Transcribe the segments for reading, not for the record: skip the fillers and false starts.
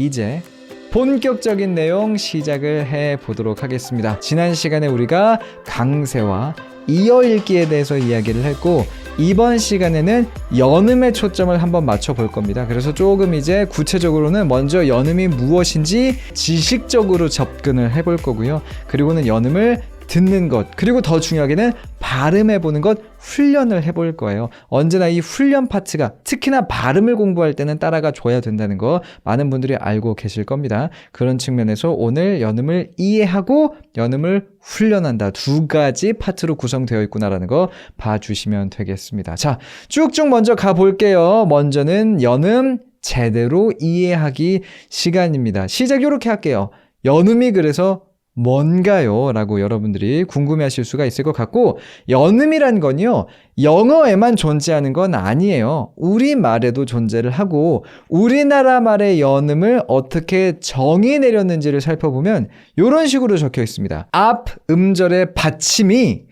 이제 본격적인 내용 시작을 해보도록 하겠습니다. 지난 시간에 우리가 강세와 이어읽기에 대해서 이야기를 했고 이번 시간에는 연음에 초점을 한번 맞춰볼 겁니다. 그래서 조금 이제 구체적으로는 먼저 연음이 무엇인지 지식적으로 접근을 해볼 거고요. 그리고는 연음을 듣는 것, 그리고 더 중요하게는 발음해보는 것 훈련을 해볼 거예요. 언제나 이 훈련 파트가 특히나 발음을 공부할 때는 따라가 줘야 된다는 거 많은 분들이 알고 계실 겁니다. 그런 측면에서 오늘 연음을 이해하고 연음을 훈련한다. 두 가지 파트로 구성되어 있구나라는 거 봐주시면 되겠습니다. 자, 쭉쭉 먼저 가볼게요. 먼저는 연음 제대로 이해하기 시간입니다. 시작 이렇게 할게요. 연음이 그래서 뭔가요? 라고 여러분들이 궁금해하실 수가 있을 것 같고 연음이란 건요 영어에만 존재하는 건 아니에요. 우리말에도 존재를 하고 우리나라 말의 연음을 어떻게 정의 내렸는지를 살펴보면 이런 식으로 적혀 있습니다. 앞 음절의 받침이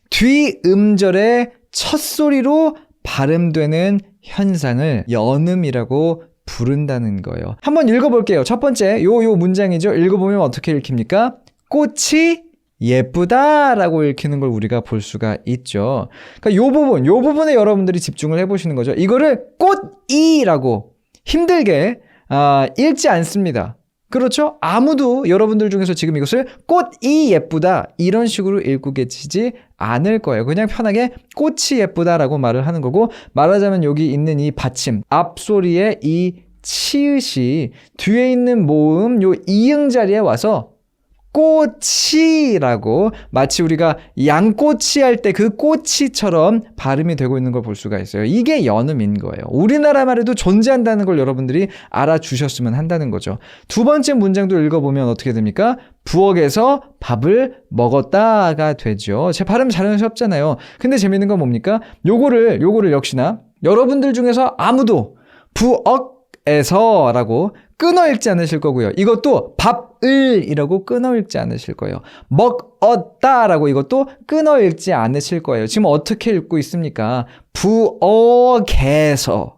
뒤 음절의 첫 소리로 발음되는 현상을 연음이라고 부른다는 거예요. 한번 읽어볼게요. 첫 번째 요 문장이죠. 읽어보면 어떻게 읽힙니까? 꽃이 예쁘다 라고 읽히는 걸 우리가 볼 수가 있죠. 그러니까 요 부분에 여러분들이 집중을 해보시는 거죠. 이거를 꽃이라고 힘들게 읽지 않습니다. 그렇죠? 아무도 여러분들 중에서 지금 이것을 꽃이 예쁘다 이런 식으로 읽고 계시지 않을 거예요. 그냥 편하게 꽃이 예쁘다라고 말을 하는 거고 말하자면 여기 있는 이 받침 앞소리의 이 치읓이 뒤에 있는 모음 요 이응 자리에 와서 꽃이라고 마치 우리가 양꼬치 할 때 그 꼬치처럼 발음이 되고 있는 걸 볼 수가 있어요. 이게 연음인 거예요. 우리나라 말에도 존재한다는 걸 여러분들이 알아주셨으면 한다는 거죠. 두 번째 문장도 읽어보면 어떻게 됩니까? 부엌에서 밥을 먹었다가 되죠. 제 발음 자연스럽잖아요. 근데 재밌는 건 뭡니까? 요거를 역시나 여러분들 중에서 아무도 부엌에서 라고 끊어 읽지 않으실 거고요. 이것도 밥을 이라고 끊어 읽지 않으실 거예요. 먹었다 라고 이것도 끊어 읽지 않으실 거예요. 지금 어떻게 읽고 있습니까? 부엌에서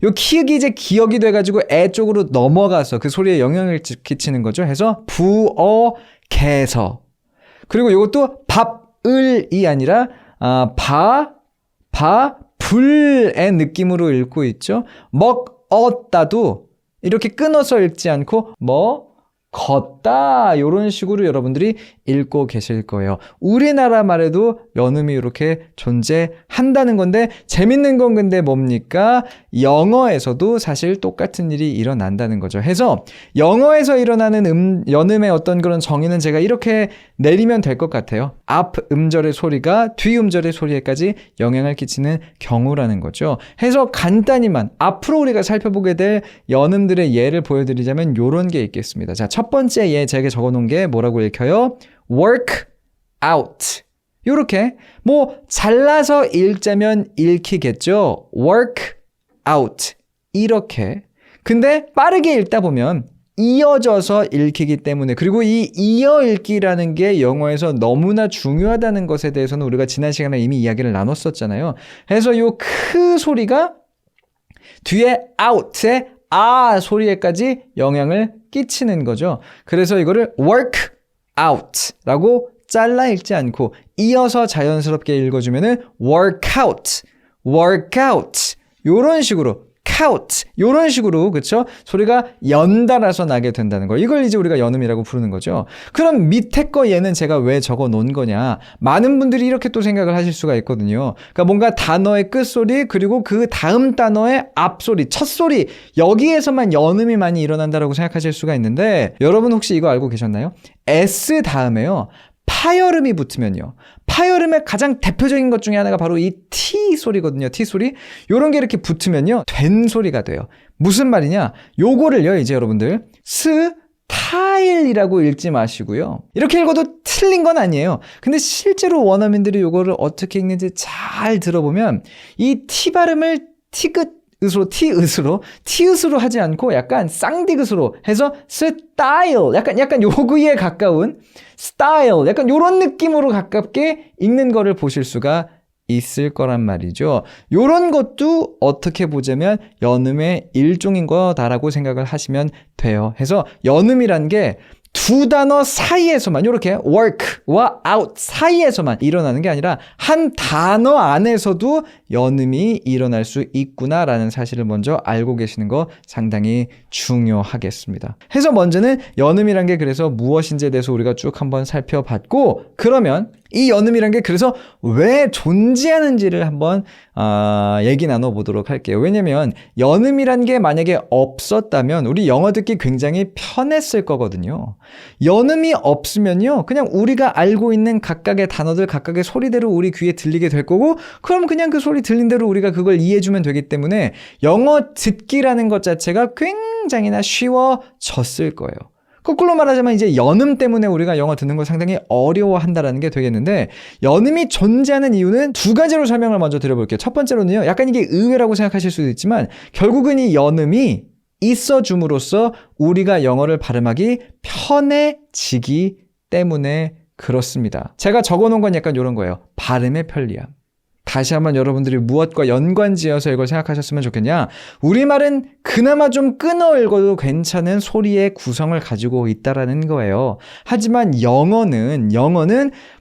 요 키읔이 이제 기억이 돼가지고 애 쪽으로 넘어가서 그 소리에 영향을 끼치는 거죠. 해서 부엌에서 그리고 이것도 밥을이 아니라 불의 느낌으로 읽고 있죠. 먹었다도 이렇게 끊어서 읽지 않고 걷다 이런 식으로 여러분들이 읽고 계실 거예요. 우리나라 말에도 연음이 이렇게 존재한다는 건데 재밌는 건 근데 뭡니까? 영어에서도 사실 똑같은 일이 일어난다는 거죠. 해서 영어에서 일어나는 연음의 어떤 그런 정의는 제가 이렇게 내리면 될 것 같아요. 앞 음절의 소리가 뒤 음절의 소리에까지 영향을 끼치는 경우라는 거죠. 해서 간단히만 앞으로 우리가 살펴보게 될 연음들의 예를 보여드리자면 이런 게 있겠습니다. 자, 첫 번째 예 제가 적어놓은 게 뭐라고 읽혀요? work out. 요렇게 잘라서 읽자면 읽히겠죠. work out 이렇게. 근데 빠르게 읽다 보면 이어져서 읽히기 때문에 그리고 이 이어 읽기라는 게 영어에서 너무나 중요하다는 것에 대해서는 우리가 지난 시간에 이미 이야기를 나눴었잖아요. 그래서 요 크 소리가 뒤에 out의 소리에까지 영향을 끼치는 거죠. 그래서 이거를 work out 라고 잘라 읽지 않고 이어서 자연스럽게 읽어주면은 workout 요런 식으로 count 요런 식으로 그쵸? 소리가 연달아서 나게 된다는 거. 이걸 이제 우리가 연음이라고 부르는 거죠. 그럼 밑에 거 얘는 제가 왜 적어 놓은 거냐? 많은 분들이 이렇게 또 생각을 하실 수가 있거든요. 그러니까 뭔가 단어의 끝소리 그리고 그 다음 단어의 앞소리, 첫소리 여기에서만 연음이 많이 일어난다라고 생각하실 수가 있는데 여러분 혹시 이거 알고 계셨나요? S 다음에요. 파열음이 붙으면요. 파열음의 가장 대표적인 것 중에 하나가 바로 이 T 소리거든요. T 소리. 요런 게 이렇게 붙으면요. 된 소리가 돼요. 무슨 말이냐? 요거를요. 이제 여러분들 스타일이라고 읽지 마시고요. 이렇게 읽어도 틀린 건 아니에요. 근데 실제로 원어민들이 요거를 어떻게 읽는지 잘 들어보면 이 T 발음을 티읕으로 하지 않고 약간 쌍디귿으로 해서 스타일, 약간 요구에 가까운 스타일, 약간 요런 느낌으로 가깝게 읽는 거를 보실 수가 있을 거란 말이죠. 요런 것도 어떻게 보자면 연음의 일종인 거다라고 생각을 하시면 돼요. 해서 연음이란 게 두 단어 사이에서만 이렇게 work와 out 사이에서만 일어나는 게 아니라 한 단어 안에서도 연음이 일어날 수 있구나라는 사실을 먼저 알고 계시는 거 상당히 중요하겠습니다. 해서 먼저는 연음이란 게 그래서 무엇인지에 대해서 우리가 쭉 한번 살펴봤고, 그러면 이 연음이란 게 그래서 왜 존재하는지를 한번 얘기 나눠보도록 할게요. 왜냐면 연음이란 게 만약에 없었다면 우리 영어 듣기 굉장히 편했을 거거든요. 연음이 없으면요, 그냥 우리가 알고 있는 각각의 단어들, 각각의 소리대로 우리 귀에 들리게 될 거고, 그럼 그냥 그 소리 들린 대로 우리가 그걸 이해해주면 되기 때문에 영어 듣기라는 것 자체가 굉장히나 쉬워졌을 거예요. 거꾸로 말하자면 이제 연음 때문에 우리가 영어 듣는 걸 상당히 어려워한다라는 게 되겠는데, 연음이 존재하는 이유는 두 가지로 설명을 먼저 드려볼게요. 첫 번째로는요, 약간 이게 의외라고 생각하실 수도 있지만 결국은 이 연음이 있어줌으로써 우리가 영어를 발음하기 편해지기 때문에 그렇습니다. 제가 적어놓은 건 약간 이런 거예요. 발음의 편리함. 다시 한번 여러분들이 무엇과 연관지어서 이걸 생각하셨으면 좋겠냐? 우리말은 그나마 좀 끊어 읽어도 괜찮은 소리의 구성을 가지고 있다라는 거예요. 하지만 영어는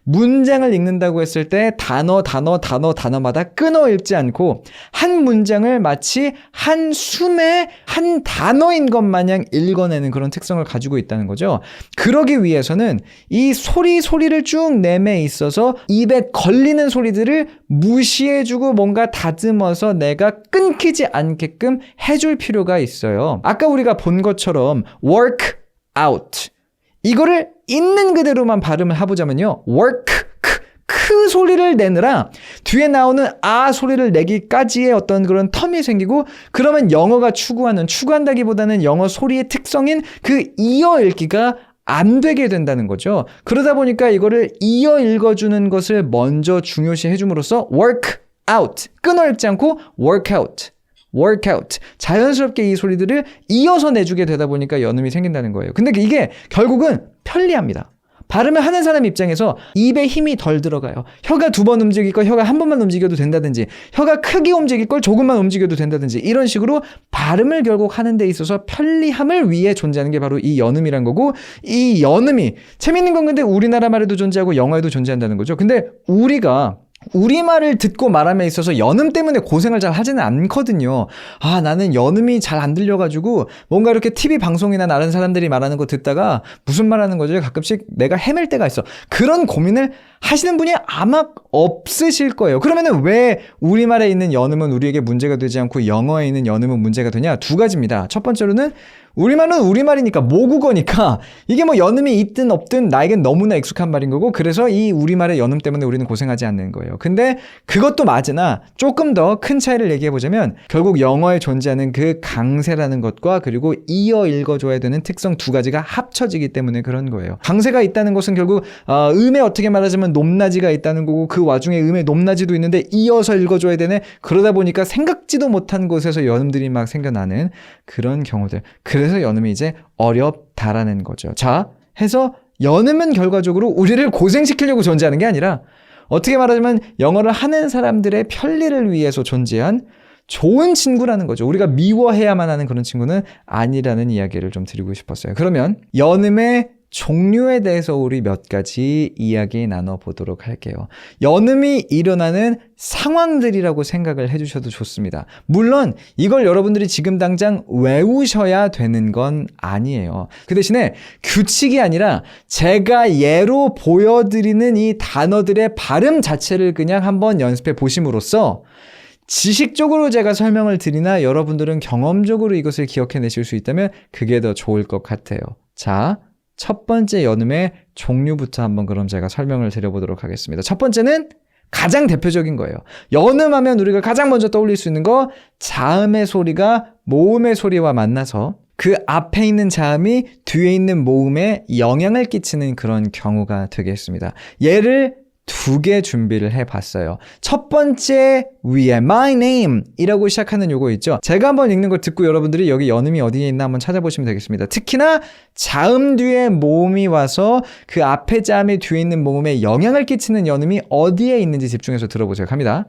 문장을 읽는다고 했을 때 단어마다 끊어 읽지 않고 한 문장을 마치 한 숨의 한 단어인 것 마냥 읽어내는 그런 특성을 가지고 있다는 거죠. 그러기 위해서는 이 소리를 쭉 내매 있어서 입에 걸리는 소리들을 무시해주고 뭔가 다듬어서 내가 끊기지 않게끔 해줄 필요가 있어요. 아까 우리가 본 것처럼 work out, 이거를 있는 그대로만 발음을 해보자면요, work 크 소리를 내느라 뒤에 나오는 아 소리를 내기까지의 어떤 그런 텀이 생기고, 그러면 영어가 추구한다기보다는 영어 소리의 특성인 그 이어 읽기가 안 되게 된다는 거죠. 그러다 보니까 이거를 이어 읽어주는 것을 먼저 중요시 해줌으로써 work out, 끊어 읽지 않고 work out, 자연스럽게 이 소리들을 이어서 내주게 되다 보니까 연음이 생긴다는 거예요. 근데 이게 결국은 편리합니다. 발음을 하는 사람 입장에서 입에 힘이 덜 들어가요. 혀가 2번 움직일 걸 혀가 1번만 움직여도 된다든지, 혀가 크게 움직일 걸 조금만 움직여도 된다든지, 이런 식으로 발음을 결국 하는 데 있어서 편리함을 위해 존재하는 게 바로 이 연음이란 거고, 이 연음이 재밌는 건 근데 우리나라 말에도 존재하고 영어에도 존재한다는 거죠. 근데 우리가 우리말을 듣고 말함에 있어서 연음 때문에 고생을 잘 하지는 않거든요. 나는 연음이 잘 안 들려가지고 뭔가 이렇게 TV 방송이나 다른 사람들이 말하는 거 듣다가 무슨 말하는 거지? 가끔씩 내가 헤맬 때가 있어. 그런 고민을 하시는 분이 아마 없으실 거예요. 그러면은 왜 우리말에 있는 연음은 우리에게 문제가 되지 않고 영어에 있는 연음은 문제가 되냐? 두 가지입니다. 첫 번째로는 우리말은 우리말이니까, 모국어니까 이게 뭐 연음이 있든 없든 나에겐 너무나 익숙한 말인 거고, 그래서 이 우리말의 연음 때문에 우리는 고생하지 않는 거예요. 근데 그것도 맞으나 조금 더 큰 차이를 얘기해 보자면 결국 영어에 존재하는 그 강세라는 것과 그리고 이어 읽어줘야 되는 특성 두 가지가 합쳐지기 때문에 그런 거예요. 강세가 있다는 것은 결국 음에 어떻게 말하자면 높낮이가 있다는 거고, 그 와중에 음의 높낮이도 있는데 이어서 읽어줘야 되네. 그러다 보니까 생각지도 못한 곳에서 연음들이 막 생겨나는 그런 경우들. 그래서 연음이 이제 어렵다라는 거죠. 자, 해서 연음은 결과적으로 우리를 고생시키려고 존재하는 게 아니라 어떻게 말하자면 영어를 하는 사람들의 편리를 위해서 존재한 좋은 친구라는 거죠. 우리가 미워해야만 하는 그런 친구는 아니라는 이야기를 좀 드리고 싶었어요. 그러면 연음의 종류에 대해서 우리 몇 가지 이야기 나눠보도록 할게요. 연음이 일어나는 상황들이라고 생각을 해주셔도 좋습니다. 물론 이걸 여러분들이 지금 당장 외우셔야 되는 건 아니에요. 그 대신에 규칙이 아니라 제가 예로 보여드리는 이 단어들의 발음 자체를 그냥 한번 연습해 보심으로써 지식적으로 제가 설명을 드리나 여러분들은 경험적으로 이것을 기억해내실 수 있다면 그게 더 좋을 것 같아요. 자, 첫 번째 연음의 종류부터 한번 그럼 제가 설명을 드려보도록 하겠습니다. 첫 번째는 가장 대표적인 거예요. 연음하면 우리가 가장 먼저 떠올릴 수 있는 거, 자음의 소리가 모음의 소리와 만나서 그 앞에 있는 자음이 뒤에 있는 모음에 영향을 끼치는 그런 경우가 되겠습니다. 예를 두 개 준비를 해봤어요. 첫 번째 위에 my name 이라고 시작하는 요거 있죠. 제가 한번 읽는 거 듣고 여러분들이 여기 연음이 어디에 있나 한번 찾아보시면 되겠습니다. 특히나 자음 뒤에 모음이 와서 그 앞에 자음이 뒤에 있는 모음에 영향을 끼치는 연음이 어디에 있는지 집중해서 들어보세요. 갑니다.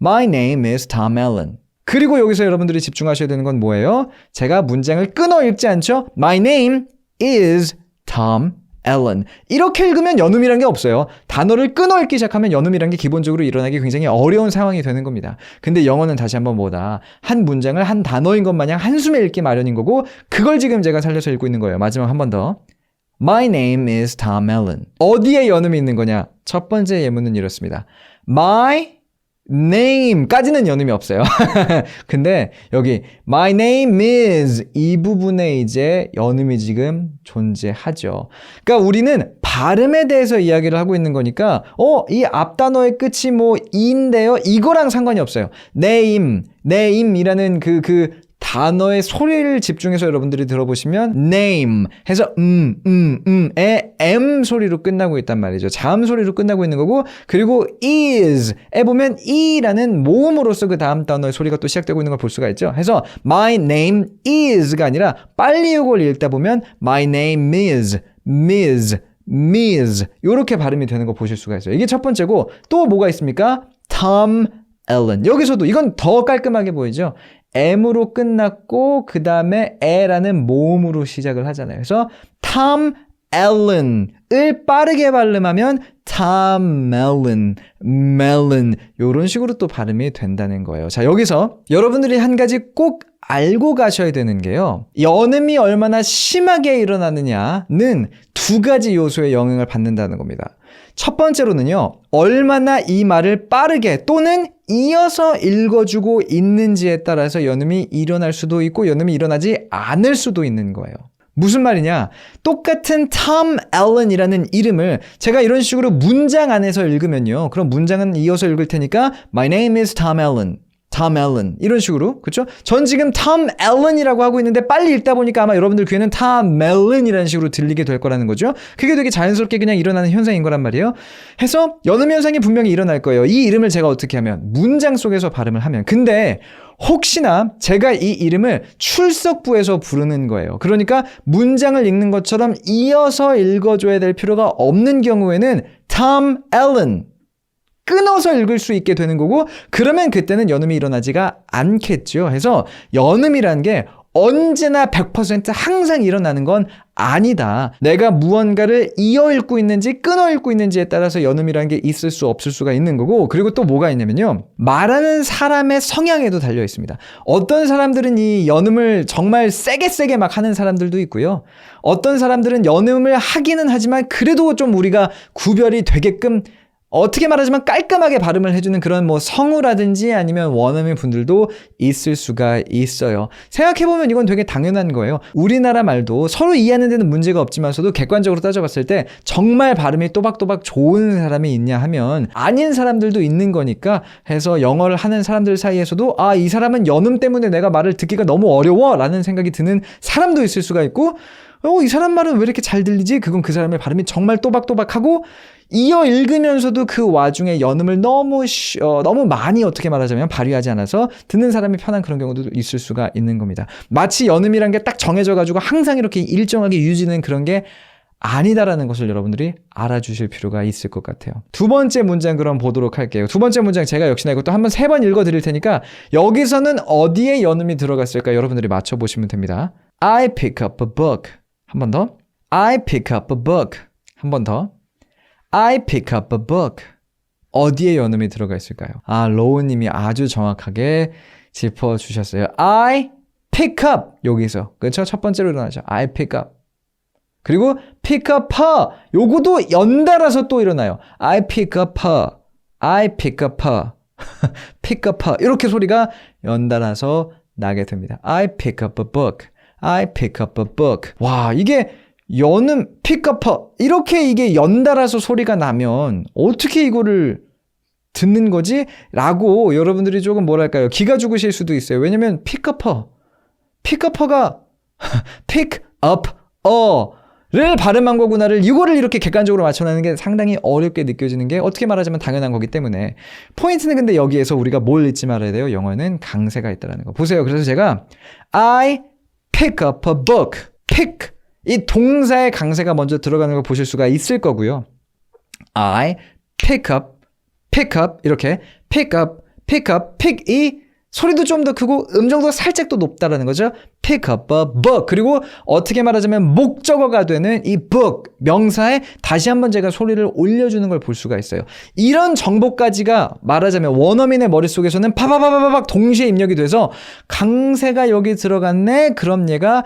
My name is Tom Allen. 그리고 여기서 여러분들이 집중하셔야 되는 건 뭐예요? 제가 문장을 끊어 읽지 않죠? My name is Tom Allen. 이렇게 읽으면 연음이란 게 없어요. 단어를 끊어 읽기 시작하면 연음이란 게 기본적으로 일어나기 굉장히 어려운 상황이 되는 겁니다. 근데 영어는 다시 한번 뭐다? 한 문장을 한 단어인 것 마냥 한숨에 읽기 마련인 거고 그걸 지금 제가 살려서 읽고 있는 거예요. 마지막 한 번 더. My name is Tom Allen. 어디에 연음이 있는 거냐? 첫 번째 예문은 이렇습니다. My name까지는 연음이 없어요. 근데 여기 my name is 이 부분에 이제 연음이 지금 존재하죠. 그러니까 우리는 발음에 대해서 이야기를 하고 있는 거니까 이 앞 단어의 끝이 뭐 이인데요. 이거랑 상관이 없어요. name이라는 그 단어의 소리를 집중해서 여러분들이 들어보시면 name 해서 에 m 소리로 끝나고 있단 말이죠. 자음 소리로 끝나고 있는 거고 그리고 is에 보면 e라는 모음으로서 그 다음 단어의 소리가 또 시작되고 있는 걸 볼 수가 있죠. 해서 my name is가 아니라 빨리 이걸 읽다 보면 my name is 이렇게 발음이 되는 거 보실 수가 있어요. 이게 첫 번째고 또 뭐가 있습니까? Tom Allen. 여기서도 이건 더 깔끔하게 보이죠. M으로 끝났고 그 다음에 에라는 모음으로 시작을 하잖아요. 그래서 Tom Allen을 빠르게 발음하면 Tom Melon 이런 식으로 또 발음이 된다는 거예요. 자, 여기서 여러분들이 한 가지 꼭 알고 가셔야 되는 게요. 연음이 얼마나 심하게 일어나느냐는 두 가지 요소에 영향을 받는다는 겁니다. 첫 번째로는요. 얼마나 이 말을 빠르게 또는 이어서 읽어주고 있는지에 따라서 연음이 일어날 수도 있고 연음이 일어나지 않을 수도 있는 거예요. 무슨 말이냐? 똑같은 Tom Allen이라는 이름을 제가 이런 식으로 문장 안에서 읽으면요. 그럼 문장은 이어서 읽을 테니까 My name is Tom Allen. 이런 식으로, 그렇죠? 전 지금 Tom Allen이라고 하고 있는데 빨리 읽다 보니까 아마 여러분들 귀에는 Tom Melon이라는 식으로 들리게 될 거라는 거죠. 그게 되게 자연스럽게 그냥 일어나는 현상인 거란 말이에요. 해서 연음 현상이 분명히 일어날 거예요. 이 이름을 제가 어떻게 하면 문장 속에서 발음을 하면. 근데 혹시나 제가 이 이름을 출석부에서 부르는 거예요. 그러니까 문장을 읽는 것처럼 이어서 읽어줘야 될 필요가 없는 경우에는 Tom Allen 끊어서 읽을 수 있게 되는 거고 그러면 그때는 연음이 일어나지가 않겠죠. 해서 연음이란 게 언제나 100% 항상 일어나는 건 아니다. 내가 무언가를 이어 읽고 있는지 끊어 읽고 있는지에 따라서 연음이라는 게 있을 수 없을 수가 있는 거고 그리고 또 뭐가 있냐면요. 말하는 사람의 성향에도 달려 있습니다. 어떤 사람들은 이 연음을 정말 세게 막 하는 사람들도 있고요. 어떤 사람들은 연음을 하기는 하지만 그래도 좀 우리가 구별이 되게끔 어떻게 말하자면 깔끔하게 발음을 해주는 그런 뭐 성우라든지 아니면 원어민 분들도 있을 수가 있어요. 생각해보면 이건 되게 당연한 거예요. 우리나라 말도 서로 이해하는 데는 문제가 없지만서도 객관적으로 따져봤을 때 정말 발음이 또박또박 좋은 사람이 있냐 하면 아닌 사람들도 있는 거니까 해서 영어를 하는 사람들 사이에서도 이 사람은 연음 때문에 내가 말을 듣기가 너무 어려워 라는 생각이 드는 사람도 있을 수가 있고 이 사람 말은 왜 이렇게 잘 들리지? 그건 그 사람의 발음이 정말 또박또박하고 이어 읽으면서도 그 와중에 연음을 너무 많이 어떻게 말하자면 발휘하지 않아서 듣는 사람이 편한 그런 경우도 있을 수가 있는 겁니다. 마치 연음이란 게 딱 정해져가지고 항상 이렇게 일정하게 유지되는 그런 게 아니다라는 것을 여러분들이 알아주실 필요가 있을 것 같아요. 두 번째 문장 그럼 보도록 할게요. 두 번째 문장 제가 역시나 이것도 한번 3번 읽어드릴 테니까 여기서는 어디에 연음이 들어갔을까 여러분들이 맞춰보시면 됩니다. I pick up a book. 한 번 더. I pick up a book. 한 번 더. I pick up a book. 어디에 연음이 들어가 있을까요? 로우님이 아주 정확하게 짚어주셨어요. I pick up. 여기서. 그렇죠? 첫 번째로 일어나죠. I pick up. 그리고 pick up her. 요거도 연달아서 또 일어나요. I pick up her. I pick up her. pick up her. 이렇게 소리가 연달아서 나게 됩니다. I pick up a book. I pick up a book. 와, 이게 연음, pick up her. 이렇게 이게 연달아서 소리가 나면 어떻게 이거를 듣는 거지? 라고 여러분들이 조금 뭐랄까요? 기가 죽으실 수도 있어요. 왜냐면 pick up her. pick up her가 pick up a 를 발음한 거구나를 이거를 이렇게 객관적으로 맞춰내는 게 상당히 어렵게 느껴지는 게 어떻게 말하자면 당연한 거기 때문에 포인트는 근데 여기에서 우리가 뭘 잊지 말아야 돼요? 영어는 강세가 있다는 거. 보세요. 그래서 제가 I pick up a book. pick. 이 동사의 강세가 먼저 들어가는 걸 보실 수가 있을 거고요. I pick up 이렇게 pick up pick이 소리도 좀 더 크고 음정도 살짝 더 높다라는 거죠. pick up a book. 그리고 어떻게 말하자면 목적어가 되는 이 book 명사에 다시 한번 제가 소리를 올려주는 걸 볼 수가 있어요. 이런 정보까지가 말하자면 원어민의 머릿속에서는 파바바바박 동시에 입력이 돼서 강세가 여기 들어갔네. 그럼 얘가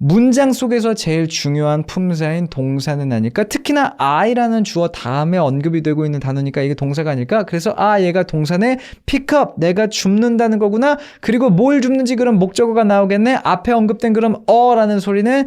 문장 속에서 제일 중요한 품사인 동사는 아닐까? 특히나 I라는 주어 다음에 언급이 되고 있는 단어니까 이게 동사가 아닐까? 그래서 얘가 동사네. pick up, 내가 줍는다는 거구나. 그리고 뭘 줍는지 그럼 목적어가 나오겠네. 앞에 언급된 그럼 라는 소리는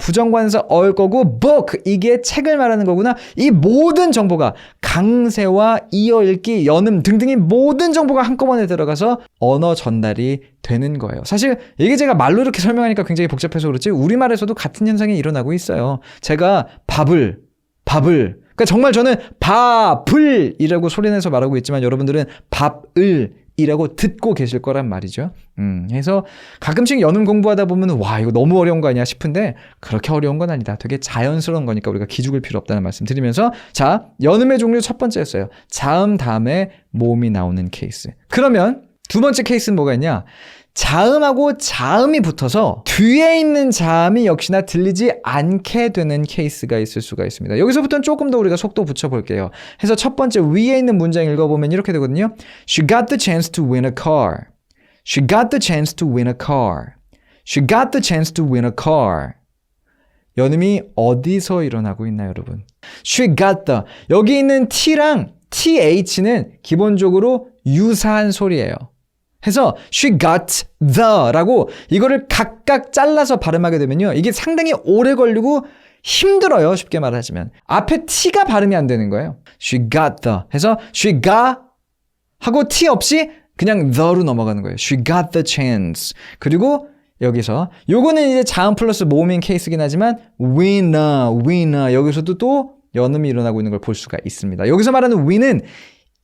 부정관사 어일 거고 book, 이게 책을 말하는 거구나. 이 모든 정보가 강세와 이어읽기, 연음 등등의 모든 정보가 한꺼번에 들어가서 언어 전달이 되는 거예요. 사실 이게 제가 말로 이렇게 설명하니까 굉장히 복잡해서 그렇지 우리말에서도 같은 현상이 일어나고 있어요. 제가 밥을 그러니까 정말 저는 밥을이라고 소리내서 말하고 있지만 여러분들은 밥을이라고 듣고 계실 거란 말이죠. 그래서 가끔씩 연음 공부하다 보면 와 이거 너무 어려운 거 아니야 싶은데 그렇게 어려운 건 아니다. 되게 자연스러운 거니까 우리가 기죽을 필요 없다는 말씀 드리면서 자 연음의 종류 첫 번째였어요. 자음 다음에 모음이 나오는 케이스. 그러면 두 번째 케이스는 뭐가 있냐? 자음하고 자음이 붙어서 뒤에 있는 자음이 역시나 들리지 않게 되는 케이스가 있을 수가 있습니다. 여기서부터는 조금 더 우리가 속도 붙여볼게요. 해서 첫 번째 위에 있는 문장 읽어보면 이렇게 되거든요. She got the chance to win a car. She got the chance to win a car. She got the chance to win a car. 연음이 어디서 일어나고 있나요, 여러분? She got the. 여기 있는 T랑 TH는 기본적으로 유사한 소리예요. 해서 she got the라고 이거를 각각 잘라서 발음하게 되면요. 이게 상당히 오래 걸리고 힘들어요. 쉽게 말하자면. 앞에 T가 발음이 안 되는 거예요. She got the 해서 she got 하고 T 없이 그냥 the로 넘어가는 거예요. She got the chance. 그리고 여기서 요거는 이제 자음 플러스 모음인 케이스긴 하지만 winner 여기서도 또 연음이 일어나고 있는 걸 볼 수가 있습니다. 여기서 말하는 win은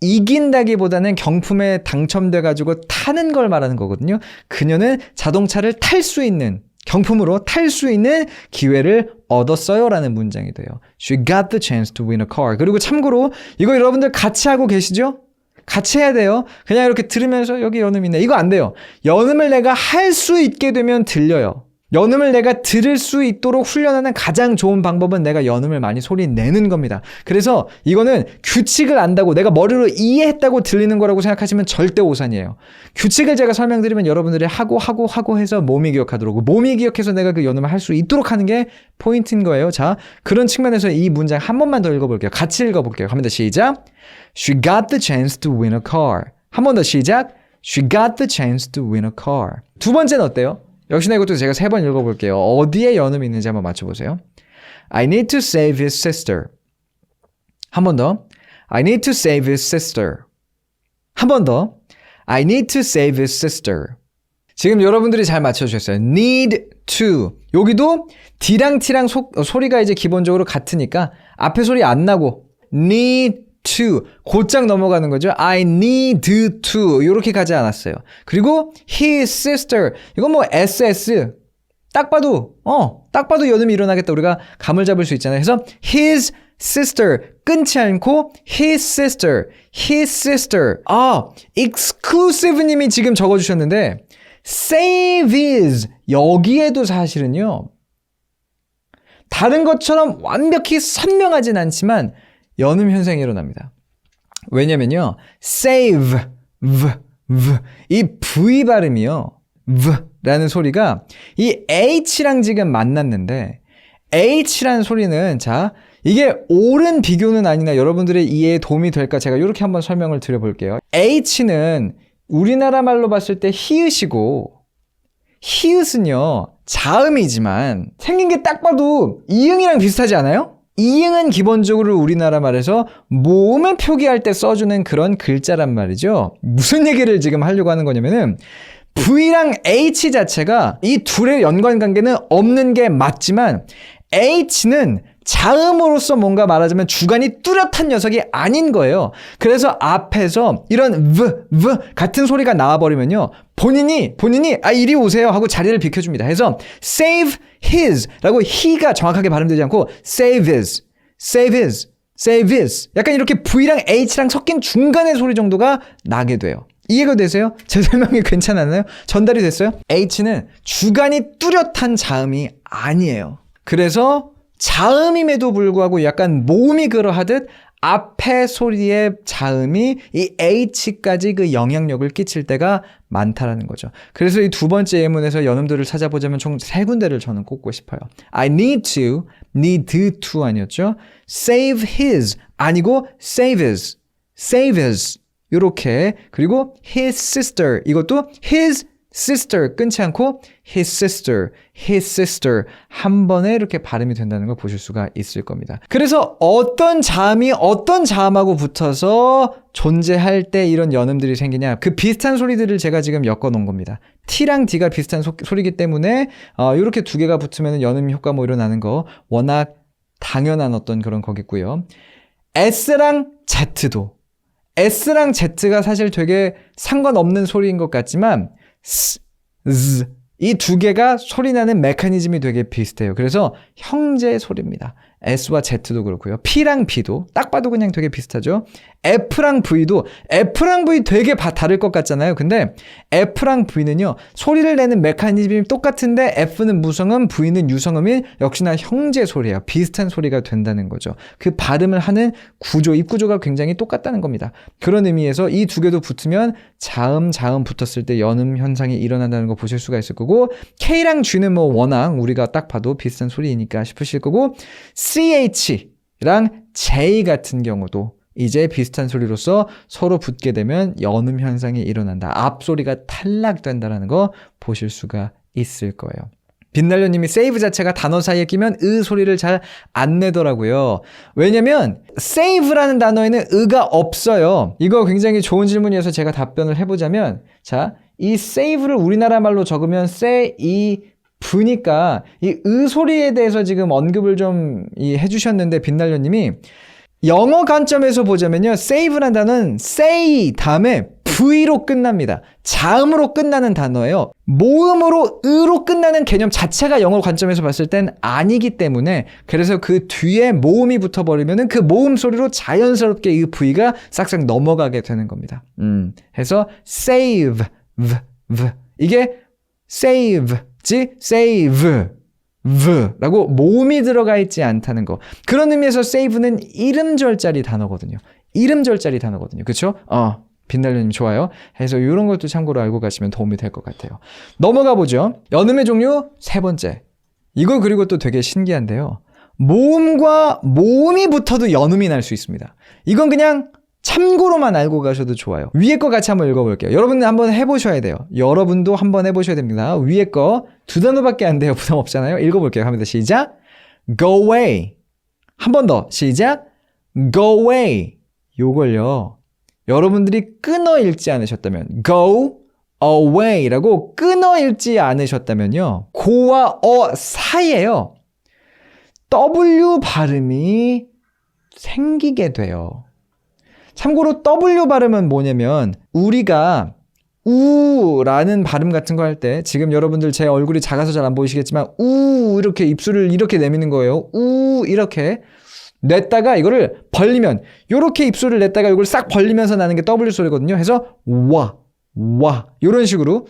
이긴다기보다는 경품에 당첨돼가지고 타는 걸 말하는 거거든요. 그녀는 자동차를 탈 수 있는, 경품으로 탈 수 있는 기회를 얻었어요 라는 문장이 돼요. She got the chance to win a car. 그리고 참고로 이거 여러분들 같이 하고 계시죠? 같이 해야 돼요. 그냥 이렇게 들으면서 여기 연음 있네. 이거 안 돼요. 연음을 내가 할 수 있게 되면 들려요. 연음을 내가 들을 수 있도록 훈련하는 가장 좋은 방법은 내가 연음을 많이 소리 내는 겁니다. 그래서 이거는 규칙을 안다고 내가 머리로 이해했다고 들리는 거라고 생각하시면 절대 오산이에요. 규칙을 제가 설명드리면 여러분들이 하고 해서 몸이 기억하도록, 몸이 기억해서 내가 그 연음을 할 수 있도록 하는 게 포인트인 거예요. 자, 그런 측면에서 이 문장 한 번만 더 읽어볼게요. 같이 읽어볼게요. 한 번 더 시작. She got the chance to win a car. 한 번 더 시작. She got the chance to win a car. 두 번째는 어때요? 역시나 이것도 제가 3번 읽어볼게요. 어디에 연음이 있는지 한번 맞춰보세요. I need to save his sister. 한 번 더. I need to save his sister. 한 번 더. I need to save his sister. 지금 여러분들이 잘 맞춰주셨어요. need to. 여기도 D랑 T랑 소리가 이제 기본적으로 같으니까 앞에 소리 안 나고 need to 곧장 넘어가는 거죠. I need to 이렇게 가지 않았어요. 그리고 his sister 이건 뭐 SS 딱 봐도 연음이 일어나겠다 우리가 감을 잡을 수 있잖아요. 그래서 his sister 끊지 않고 his sister exclusive님이 지금 적어주셨는데 save is 여기에도 사실은요 다른 것처럼 완벽히 선명하진 않지만 연음 현상이 일어납니다. 왜냐면요. save, 이 V 발음이요. 라는 소리가 이 H랑 지금 만났는데 H라는 소리는 자 이게 옳은 비교는 아니나 여러분들의 이해에 도움이 될까 제가 이렇게 한번 설명을 드려볼게요. H는 우리나라 말로 봤을 때 히읗이고 히읗은요. 자음이지만 생긴 게 딱 봐도 이응이랑 비슷하지 않아요? 이응은 기본적으로 우리나라 말에서 모음을 표기할 때 써주는 그런 글자란 말이죠. 무슨 얘기를 지금 하려고 하는 거냐면은 V랑 H 자체가 이 둘의 연관관계는 없는 게 맞지만 H는 자음으로서 뭔가 말하자면 주관이 뚜렷한 녀석이 아닌 거예요. 그래서 앞에서 이런 v 같은 소리가 나와버리면요. 본인이 이리 오세요 하고 자리를 비켜줍니다. 해서 save his 라고 he가 정확하게 발음되지 않고 save his 약간 이렇게 V랑 H랑 섞인 중간의 소리 정도가 나게 돼요. 이해가 되세요? 제 설명이 괜찮았나요? 전달이 됐어요? H는 주관이 뚜렷한 자음이 아니에요. 그래서 자음임에도 불구하고 약간 모음이 그러하듯 앞에 소리의 자음이 이 H까지 그 영향력을 끼칠 때가 많다라는 거죠. 그래서 이 두 번째 예문에서 연음들을 찾아보자면 총 3군데를 저는 꼽고 싶어요. I need to 아니었죠? save his 아니고 save his 요렇게. 그리고 his sister 이것도 his sister 끊지 않고 his sister 한 번에 이렇게 발음이 된다는 걸 보실 수가 있을 겁니다. 그래서 어떤 자음이 어떤 자음하고 붙어서 존재할 때 이런 연음들이 생기냐, 그 비슷한 소리들을 제가 지금 엮어 놓은 겁니다. T랑 D가 비슷한 소리이기 때문에 이렇게 두 개가 붙으면 연음 효과 뭐 일어나는 거 워낙 당연한 어떤 그런 거겠고요. S랑 Z가 사실 되게 상관없는 소리인 것 같지만 이 두 개가 소리나는 메커니즘이 되게 비슷해요. 그래서 형제 소리입니다. S와 Z도 그렇고요. P랑 B도 딱 봐도 그냥 되게 비슷하죠. F랑 V 되게 다를 것 같잖아요. 근데 F랑 V는요, 소리를 내는 메커니즘이 똑같은데 F는 무성음, V는 유성음인 역시나 형제 소리예요. 비슷한 소리가 된다는 거죠. 그 발음을 하는 입 구조가 굉장히 똑같다는 겁니다. 그런 의미에서 이 두 개도 붙으면 자음 붙었을 때 연음 현상이 일어난다는 거 보실 수가 있을 거고, K랑 G는 뭐 워낙 우리가 딱 봐도 비슷한 소리이니까 싶으실 거고, CH랑 J 같은 경우도 이제 비슷한 소리로서 서로 붙게 되면 연음 현상이 일어난다. 앞소리가 탈락된다는 거 보실 수가 있을 거예요. 빛날려님이 save 자체가 단어 사이에 끼면 소리를 잘 안 내더라고요. 왜냐면 save라는 단어에는 가 없어요. 이거 굉장히 좋은 질문이어서 제가 답변을 해보자면, 자, 이 save를 우리나라 말로 적으면 save 니까 이 소리에 대해서 지금 언급을 좀 해주셨는데, 빛날려님이 영어 관점에서 보자면요, save란 단어는 say 다음에 V로 끝납니다. 자음으로 끝나는 단어예요. 모음으로 으로 끝나는 개념 자체가 영어 관점에서 봤을 땐 아니기 때문에, 그래서 그 뒤에 모음이 붙어버리면은 그 모음 소리로 자연스럽게 이 V가 싹싹 넘어가게 되는 겁니다. 해서 save, 이게 save지 save 라고 모음이 들어가 있지 않다는 거. 그런 의미에서 save는 이름절짜리 단어거든요. 그쵸? 빛날려님 좋아요. 해서 이런 것도 참고로 알고 가시면 도움이 될 것 같아요. 넘어가 보죠. 연음의 종류 3번째. 이거 그리고 또 되게 신기한데요. 모음과 모음이 붙어도 연음이 날 수 있습니다. 이건 그냥 참고로만 알고 가셔도 좋아요. 위에 거 같이 한번 읽어볼게요. 여러분 한번 해보셔야 돼요. 여러분도 한번 해보셔야 됩니다. 위에 거 2단어밖에 안 돼요. 부담 없잖아요. 읽어볼게요. 갑니다. 시작. Go away. 한 번 더. 시작. Go away. 요걸요, 여러분들이 끊어 읽지 않으셨다면, go away라고 끊어 읽지 않으셨다면요, 고와 사이에요, W 발음이 생기게 돼요. 참고로 W 발음은 뭐냐면, 우리가 우라는 발음 같은 거 할 때, 지금 여러분들 제 얼굴이 작아서 잘 안 보이시겠지만 이렇게 입술을 이렇게 내미는 거예요. 이렇게 냈다가 이거를 벌리면, 요렇게 입술을 냈다가 이걸 싹 벌리면서 나는 게 W 소리거든요. 해서 와 요런 식으로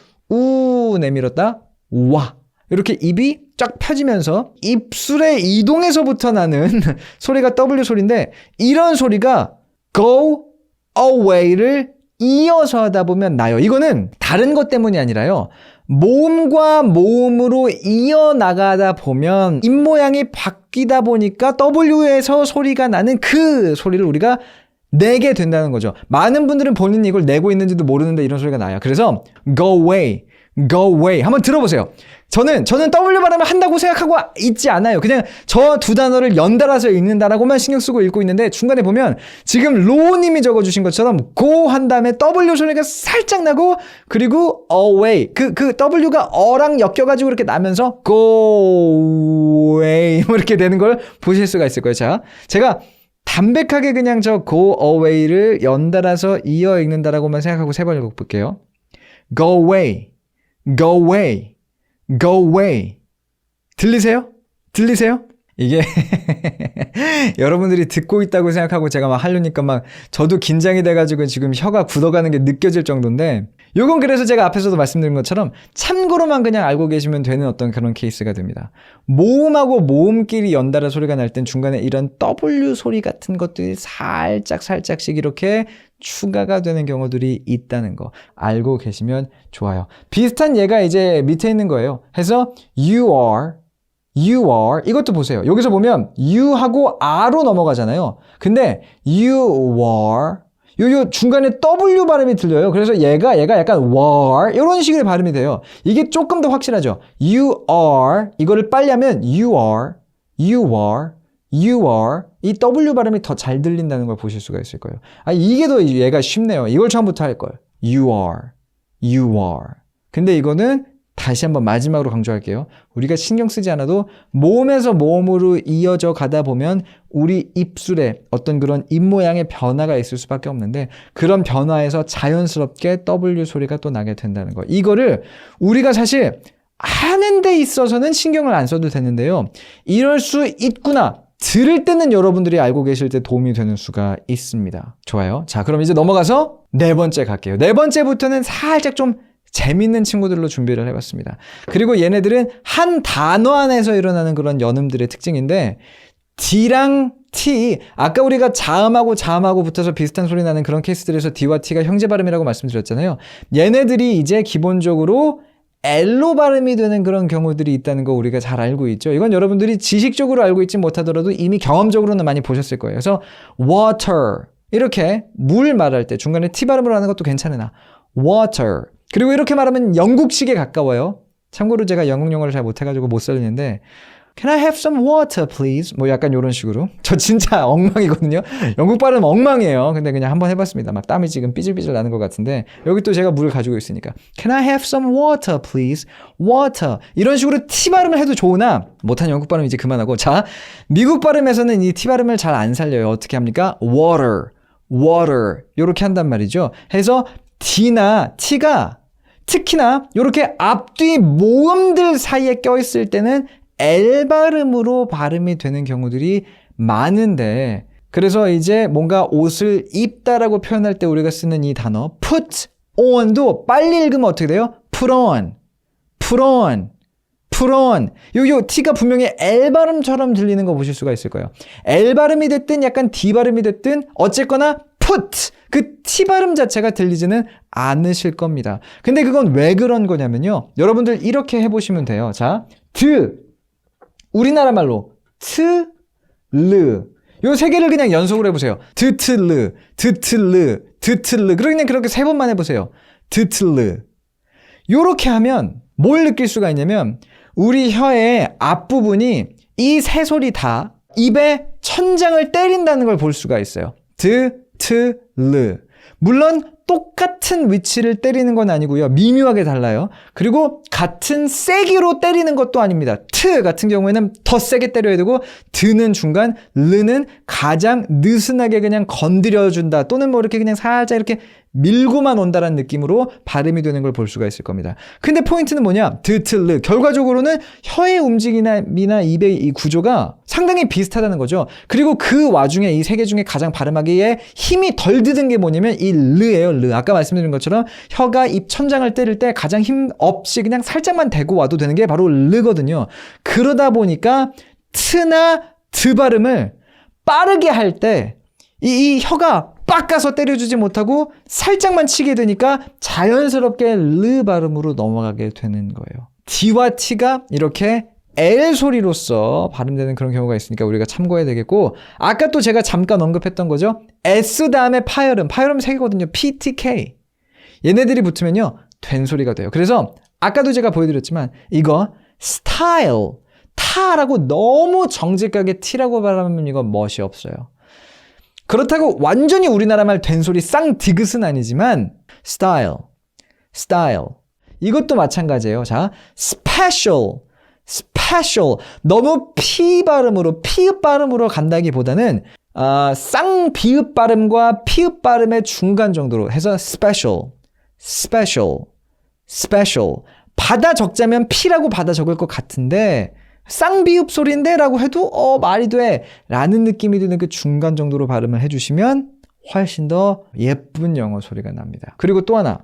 내밀었다 와, 이렇게 입이 쫙 펴지면서 입술의 이동에서부터 나는 소리가 W 소리인데, 이런 소리가 go away를 이어서 하다 보면 나요. 이거는 다른 것 때문이 아니라요, 모음과 모음으로 이어나가다 보면 입모양이 바뀌다 보니까 W에서 소리가 나는 그 소리를 우리가 내게 된다는 거죠. 많은 분들은 본인이 이걸 내고 있는지도 모르는데 이런 소리가 나요. 그래서 go away 한번 들어보세요. 저는 W 발음을 한다고 생각하고 있지 않아요. 그냥 저 두 단어를 연달아서 읽는다라고만 신경 쓰고 읽고 있는데, 중간에 보면 지금 로우님이 적어주신 것처럼 go 한 다음에 W 소리가 살짝 나고, 그리고 away 그 W가 랑 엮여가지고 이렇게 나면서 go away 뭐 이렇게 되는 걸 보실 수가 있을 거예요. 자, 제가 담백하게 그냥 저 go away를 연달아서 이어 읽는다라고만 생각하고 세 번 읽어볼게요. go away, go away, go away. 들리세요? 들리세요? 이게 여러분들이 듣고 있다고 생각하고 제가 막 하려니까 막 저도 긴장이 돼가지고 지금 혀가 굳어가는 게 느껴질 정도인데, 요건 그래서 제가 앞에서도 말씀드린 것처럼 참고로만 그냥 알고 계시면 되는 어떤 그런 케이스가 됩니다. 모음하고 모음끼리 연달아 소리가 날 땐 중간에 이런 W 소리 같은 것들이 살짝씩 이렇게 추가가 되는 경우들이 있다는 거 알고 계시면 좋아요. 비슷한 예가 이제 밑에 있는 거예요. 해서 you are 이것도 보세요. 여기서 보면 you하고 are로 넘어가잖아요. 근데 you were 요 중간에 W 발음이 들려요. 그래서 얘가 약간 were 이런 식의 발음이 돼요. 이게 조금 더 확실하죠. you are 이거를 빨리 하면 you are 이 W 발음이 더 잘 들린다는 걸 보실 수가 있을 거예요. 이게 더 얘가 쉽네요. 이걸 처음부터 할 걸. you are 근데 이거는 다시 한번 마지막으로 강조할게요. 우리가 신경 쓰지 않아도 모음에서 모음으로 이어져 가다 보면 우리 입술에 어떤 그런 입모양의 변화가 있을 수밖에 없는데, 그런 변화에서 자연스럽게 W 소리가 또 나게 된다는 거. 이거를 우리가 사실 하는 데 있어서는 신경을 안 써도 되는데요. 이럴 수 있구나. 들을 때는 여러분들이 알고 계실 때 도움이 되는 수가 있습니다. 좋아요. 자, 그럼 이제 넘어가서 네 번째 갈게요. 네 번째부터는 살짝 좀 재밌는 친구들로 준비를 해봤습니다. 그리고 얘네들은 한 단어 안에서 일어나는 그런 연음들의 특징인데, D랑 T, 아까 우리가 자음하고 붙어서 비슷한 소리 나는 그런 케이스들에서 D와 T가 형제 발음이라고 말씀드렸잖아요. 얘네들이 이제 기본적으로 L로 발음이 되는 그런 경우들이 있다는 거 우리가 잘 알고 있죠. 이건 여러분들이 지식적으로 알고 있지 못하더라도 이미 경험적으로는 많이 보셨을 거예요. 그래서 water 이렇게 물 말할 때 중간에 T 발음으로 하는 것도 괜찮으나 water, 그리고 이렇게 말하면 영국식에 가까워요. 참고로 제가 영국 영어를 잘 못해가지고 못 살리는데 Can I have some water please? 뭐 약간 이런 식으로. 저 진짜 엉망이거든요. 영국 발음 엉망이에요. 근데 그냥 한번 해봤습니다. 막 땀이 지금 삐질삐질 나는 것 같은데 여기 또 제가 물을 가지고 있으니까 Can I have some water please? Water. 이런 식으로 T 발음을 해도 좋으나 못한 영국 발음 이제 그만하고, 자, 미국 발음에서는 이 T 발음을 잘 안 살려요. 어떻게 합니까? water 이렇게 한단 말이죠. 해서 D나 T가 특히나 이렇게 앞뒤 모음들 사이에 껴있을 때는 L 발음으로 발음이 되는 경우들이 많은데, 그래서 이제 뭔가 옷을 입다라고 표현할 때 우리가 쓰는 이 단어 put on도 빨리 읽으면 어떻게 돼요? put on. 요 T가 분명히 L 발음처럼 들리는 거 보실 수가 있을 거예요. L 발음이 됐든 약간 D 발음이 됐든 어쨌거나 put, 그 T 발음 자체가 들리지는 않으실 겁니다. 근데 그건 왜 그런 거냐면요. 여러분들 이렇게 해보시면 돼요. 자, 우리나라 말로 트, 요 세 개를 그냥 연속으로 해보세요. 드틀르. 그냥 그렇게 세 번만 해보세요. 드틀르. 요렇게 하면 뭘 느낄 수가 있냐면 우리 혀의 앞부분이 이 세 소리 다 입에 천장을 때린다는 걸 볼 수가 있어요. 드틀르. 물론 똑같은 위치를 때리는 건 아니고요. 미묘하게 달라요. 그리고 같은 세기로 때리는 것도 아닙니다. 트 같은 경우에는 더 세게 때려야 되고, 드는 중간, 르는 가장 느슨하게 그냥 건드려준다. 또는 뭐 이렇게 그냥 살짝 이렇게 밀고만 온다라는 느낌으로 발음이 되는 걸 볼 수가 있을 겁니다. 근데 포인트는 뭐냐? 드틀르. 결과적으로는 혀의 움직임이나 입의 이 구조가 상당히 비슷하다는 거죠. 그리고 그 와중에 이 세 개 중에 가장 발음하기에 힘이 덜 드는 게 뭐냐면 이 르예요. 르. 아까 말씀드린 것처럼 혀가 입 천장을 때릴 때 가장 힘 없이 그냥 살짝만 대고 와도 되는 게 바로 르거든요. 그러다 보니까 트나 드 발음을 빠르게 할 때 이 혀가 빡 가서 때려주지 못하고 살짝만 치게 되니까 자연스럽게 르 발음으로 넘어가게 되는 거예요. D와 T가 이렇게 L 소리로서 발음되는 그런 경우가 있으니까 우리가 참고해야 되겠고, 아까 또 제가 잠깐 언급했던 거죠. S 다음에 파열음 세 개거든요. PTK. 얘네들이 붙으면요 된 소리가 돼요. 그래서 아까도 제가 보여드렸지만 이거 스타일, 타라고 너무 정직하게 T라고 발음하면 이거 멋이 없어요. 그렇다고 완전히 우리나라 말 된 소리 쌍디귿은 아니지만 스타일 이것도 마찬가지예요. 자, special special. 너무 피 발음으로, 피읍 발음으로 간다기보다는 쌍비읍 발음과 피읍 발음의 중간 정도로 해서 special, special, special. 받아 적자면 피라고 받아 적을 것 같은데 쌍비읍 소리인데 라고 해도 말이 돼 라는 느낌이 드는 그 중간 정도로 발음을 해주시면 훨씬 더 예쁜 영어 소리가 납니다. 그리고 또 하나,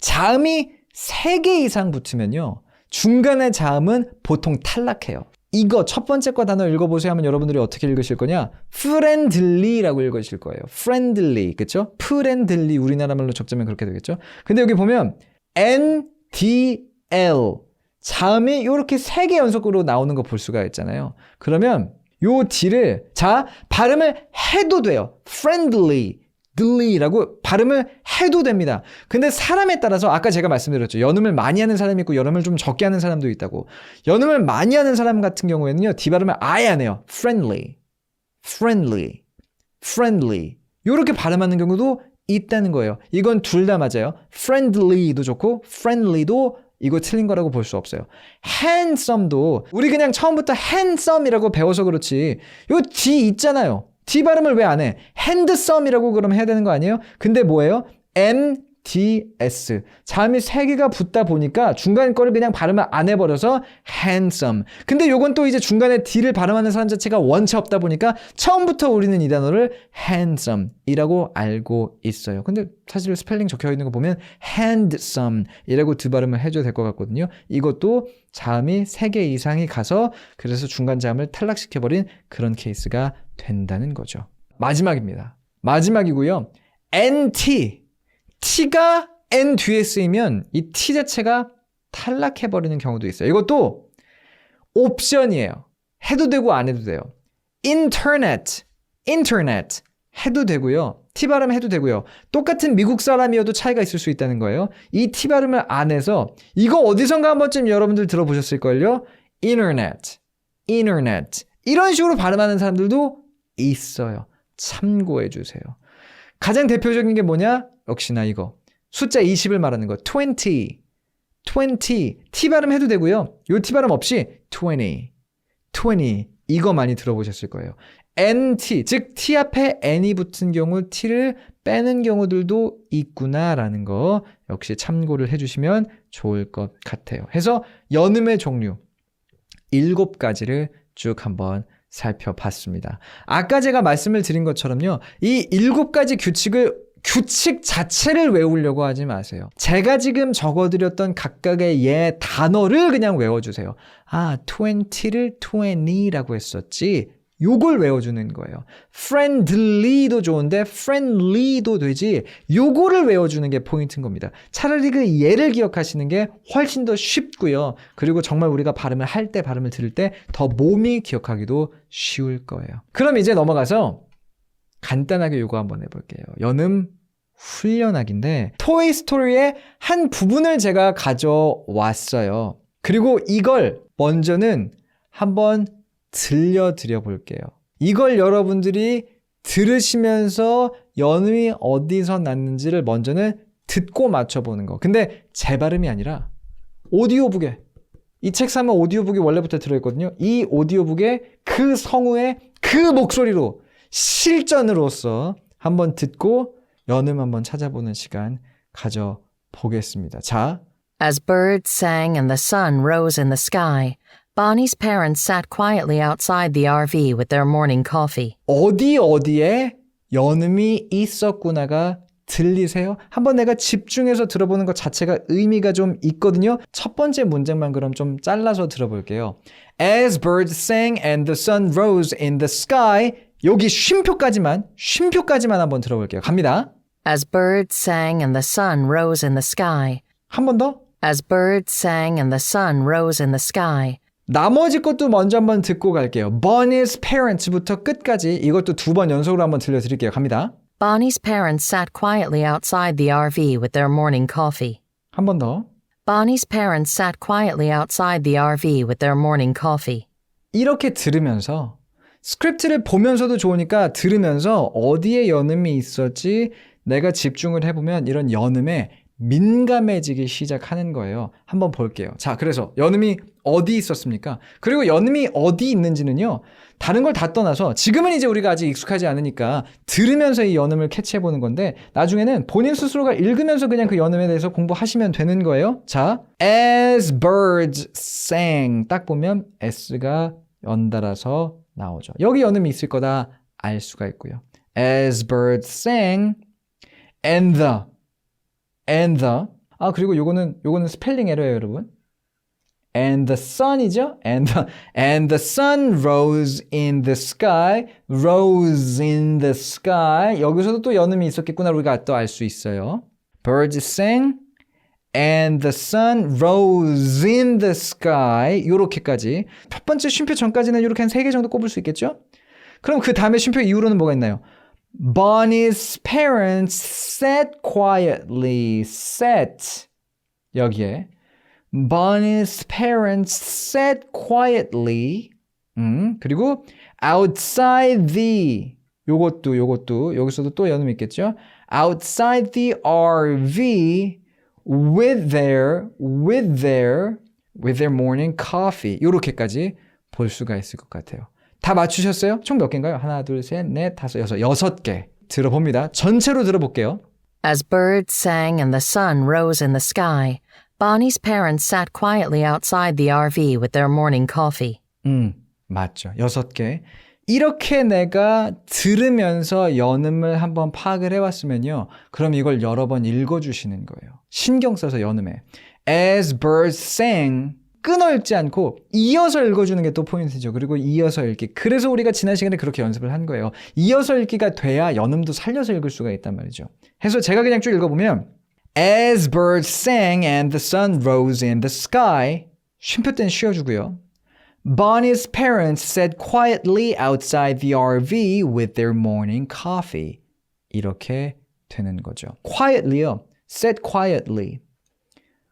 자음이 3개 이상 붙으면요, 중간의 자음은 보통 탈락해요. 이거 첫 번째 거 단어 읽어보세요 하면 여러분들이 어떻게 읽으실 거냐? friendly라고 읽으실 거예요. friendly, 그쵸? friendly, 우리나라 말로 적자면 그렇게 되겠죠? 근데 여기 보면 NDL 자음이 이렇게 3개 연속으로 나오는 거 볼 수가 있잖아요. 그러면 요 D를 발음을 해도 돼요. friendly, 라고 발음을 해도 됩니다. 근데 사람에 따라서 아까 제가 말씀드렸죠. 연음을 많이 하는 사람이 있고 연음을 좀 적게 하는 사람도 있다고. 연음을 많이 하는 사람 같은 경우에는요, D 발음을 아예 안 해요. friendly, friendly, friendly 이렇게 발음하는 경우도 있다는 거예요. 이건 둘 다 맞아요. friendly도 좋고 friendly도 이거 틀린 거라고 볼 수 없어요. handsome도 우리 그냥 처음부터 handsome이라고 배워서 그렇지 요 D 있잖아요. D 발음을 왜 안 해? handsome이라고 그럼 해야 되는 거 아니에요? 근데 뭐예요? NDS 자음이 3개가 붙다 보니까 중간 거를 그냥 발음을 안 해버려서 handsome. 근데 요건 또 이제 중간에 D를 발음하는 사람 자체가 원체 없다 보니까 처음부터 우리는 이 단어를 handsome 이라고 알고 있어요. 근데 사실 스펠링 적혀 있는 거 보면 handsome 이라고 D 발음을 해줘야 될 것 같거든요. 이것도 자음이 3개 이상이 가서 그래서 중간 자음을 탈락시켜버린 그런 케이스가 된다는 거죠. 마지막입니다. 마지막이고요. NT T가 N 뒤에 쓰이면 이 T 자체가 탈락해버리는 경우도 있어요. 이것도 옵션이에요. 해도 되고 안 해도 돼요. internet 해도 되고요. T 발음 해도 되고요. 똑같은 미국 사람이어도 차이가 있을 수 있다는 거예요. 이 T 발음을 안 해서 이거 어디선가 한 번쯤 여러분들 들어보셨을걸요? internet 이런 식으로 발음하는 사람들도 있어요. 참고해 주세요. 가장 대표적인 게 뭐냐? 역시나 이거. 숫자 20을 말하는 거. 20. T 발음 해도 되고요. 요 T 발음 없이 20. 이거 많이 들어보셨을 거예요. NT, 즉 T 앞에 N이 붙은 경우 T를 빼는 경우들도 있구나라는 거 역시 참고를 해주시면 좋을 것 같아요. 해서 연음의 종류 7가지를 쭉 한번 살펴봤습니다. 아까 제가 말씀을 드린 것처럼요. 이 7가지 규칙 자체를 외우려고 하지 마세요. 제가 지금 적어드렸던 각각의 단어를 그냥 외워주세요. 20를 20라고 했었지. 요걸 외워주는 거예요. friendly도 좋은데 friendly도 되지. 요거를 외워주는 게 포인트인 겁니다. 차라리 그 예를 기억하시는 게 훨씬 더 쉽고요. 그리고 정말 우리가 발음을 할 때, 발음을 들을 때 더 몸이 기억하기도 쉬울 거예요. 그럼 이제 넘어가서 간단하게 요거 한번 해볼게요. 연음 훈련하기인데 토이 스토리의 한 부분을 제가 가져왔어요. 그리고 이걸 먼저는 한번 들려드려 볼게요. 이걸 여러분들이 들으시면서 연음이 어디서 났는지를 먼저는 듣고 맞춰보는 거. 근데 제 발음이 아니라 오디오북에 이 책 사면 오디오북이 원래부터 들어있거든요. 이 오디오북에 그 성우의 그 목소리로 실전으로서 한번 듣고 연음 한번 찾아보는 시간 가져보겠습니다. 자, As birds sang and the sun rose in the sky, Bonnie's parents sat quietly outside the RV with their morning coffee. 어디에 연음이 있었구나가 들리세요? 한번 내가 집중해서 들어보는 것 자체가 의미가 좀 있거든요. 첫 번째 문장만 그럼 좀 잘라서 들어볼게요. As birds sang and the sun rose in the sky. 여기 쉼표까지만 한번 들어볼게요. 갑니다. As birds sang and the sun rose in the sky. 한 번 더. As birds sang and the sun rose in the sky. 나머지 것도 먼저 한번 듣고 갈게요. Bonnie's parents부터 끝까지 이것도 2번 연속으로 한번 들려드릴게요. 갑니다. Bonnie's parents sat quietly outside the RV with their morning coffee. 한 번 더. Bonnie's parents sat quietly outside the RV with their morning coffee. 이렇게 들으면서 스크립트를 보면서도 좋으니까 들으면서 어디에 연음이 있었지 내가 집중을 해보면 이런 연음의 민감해지기 시작하는 거예요. 한번 볼게요. 자, 그래서 연음이 어디 있었습니까? 그리고 연음이 어디 있는지는요, 다른 걸 다 떠나서 지금은 이제 우리가 아직 익숙하지 않으니까 들으면서 이 연음을 캐치해 보는 건데 나중에는 본인 스스로가 읽으면서 그냥 그 연음에 대해서 공부하시면 되는 거예요. 자, as birds sang. 딱 보면 s가 연달아서 나오죠. 여기 연음이 있을 거다 알 수가 있고요. As birds sang and the 그리고 요거는 스펠링 에러예요, 여러분. And the sun이죠? And the sun rose in the sky. Rose in the sky. 여기서도 또 연음이 있었겠구나 우리가 또 알 수 있어요. Birds sang and the sun rose in the sky. 요렇게까지. 첫 번째 쉼표 전까지는 이렇게 한 3개 정도 꼽을 수 있겠죠? 그럼 그 다음에 쉼표 이후로는 뭐가 있나요? Bonnie's parents sat quietly. Sat. 여기에 Bonnie's parents sat quietly. 그리고 outside the. 요것도 여기서도 또 연음이 있겠죠? Outside the RV with their morning coffee. 요렇게까지 볼 수가 있을 것 같아요. 다 맞추셨어요? 총 몇 개인가요? 하나, 둘, 셋, 넷, 다섯, 여섯 개. 들어봅니다. 전체로 들어볼게요. As birds sang and the sun rose in the sky, Bonnie's parents sat quietly outside the RV with their morning coffee. 맞죠. 6개. 이렇게 내가 들으면서 연음을 한번 파악을 해왔으면요. 그럼 이걸 여러 번 읽어주시는 거예요. 신경 써서 연음에. As birds sang. 끊어읽지 않고 이어서 읽어주는 게 또 포인트죠. 그리고 이어서 읽기. 그래서 우리가 지난 시간에 그렇게 연습을 한 거예요. 이어서 읽기가 돼야 연음도 살려서 읽을 수가 있단 말이죠. 해서 제가 그냥 쭉 읽어보면 As birds sang and the sun rose in the sky. 쉼표 때는 쉬어주고요. Bonnie's parents sat quietly outside the RV with their morning coffee. 이렇게 되는 거죠. Quietly요. Sat quietly.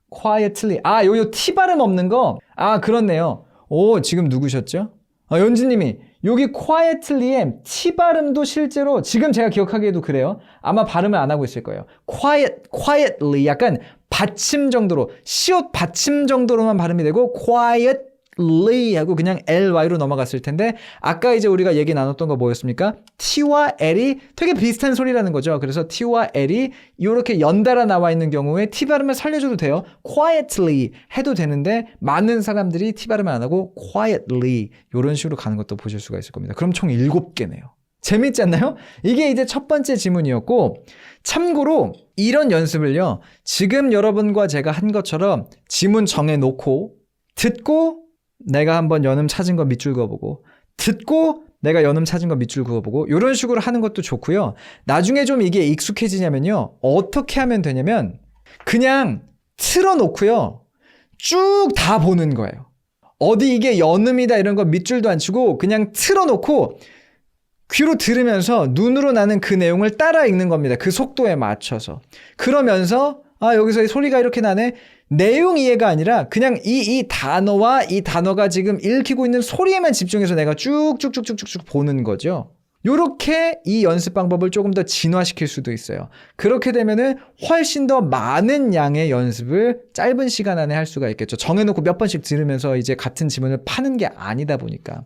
quietly. 요 T 발음 없는 거. 그렇네요. 오, 지금 누구셨죠? 연지님이 여기 quietly에 T 발음도 실제로 지금 제가 기억하기에도 그래요. 아마 발음을 안 하고 있을 거예요. quietly 약간 받침 정도로 시옷 받침 정도로만 발음이 되고 quietly 하고 그냥 ly로 넘어갔을 텐데 아까 이제 우리가 얘기 나눴던 거 뭐였습니까? T와 L이 되게 비슷한 소리라는 거죠. 그래서 T와 L이 이렇게 연달아 나와 있는 경우에 T 발음을 살려줘도 돼요. quietly 해도 되는데 많은 사람들이 T 발음을 안 하고 quietly 이런 식으로 가는 것도 보실 수가 있을 겁니다. 그럼 총 7개네요. 재밌지 않나요? 이게 이제 첫 번째 지문이었고 참고로 이런 연습을요. 지금 여러분과 제가 한 것처럼 지문 정해놓고 듣고 내가 한번 연음 찾은 거 밑줄 그어보고 듣고 내가 연음 찾은 거 밑줄 그어보고 이런 식으로 하는 것도 좋고요. 나중에 좀 이게 익숙해지냐면요. 어떻게 하면 되냐면 그냥 틀어놓고요. 쭉 다 보는 거예요. 어디 이게 연음이다 이런 거 밑줄도 안 치고 그냥 틀어놓고 귀로 들으면서 눈으로 나는 그 내용을 따라 읽는 겁니다. 그 속도에 맞춰서. 그러면서 여기서 이 소리가 이렇게 나네. 내용 이해가 아니라 그냥 이 단어와 이 단어가 지금 읽히고 있는 소리에만 집중해서 내가 쭉쭉쭉쭉쭉 보는 거죠. 요렇게 이 연습 방법을 조금 더 진화시킬 수도 있어요. 그렇게 되면은 훨씬 더 많은 양의 연습을 짧은 시간 안에 할 수가 있겠죠. 정해놓고 몇 번씩 들으면서 이제 같은 지문을 파는 게 아니다 보니까.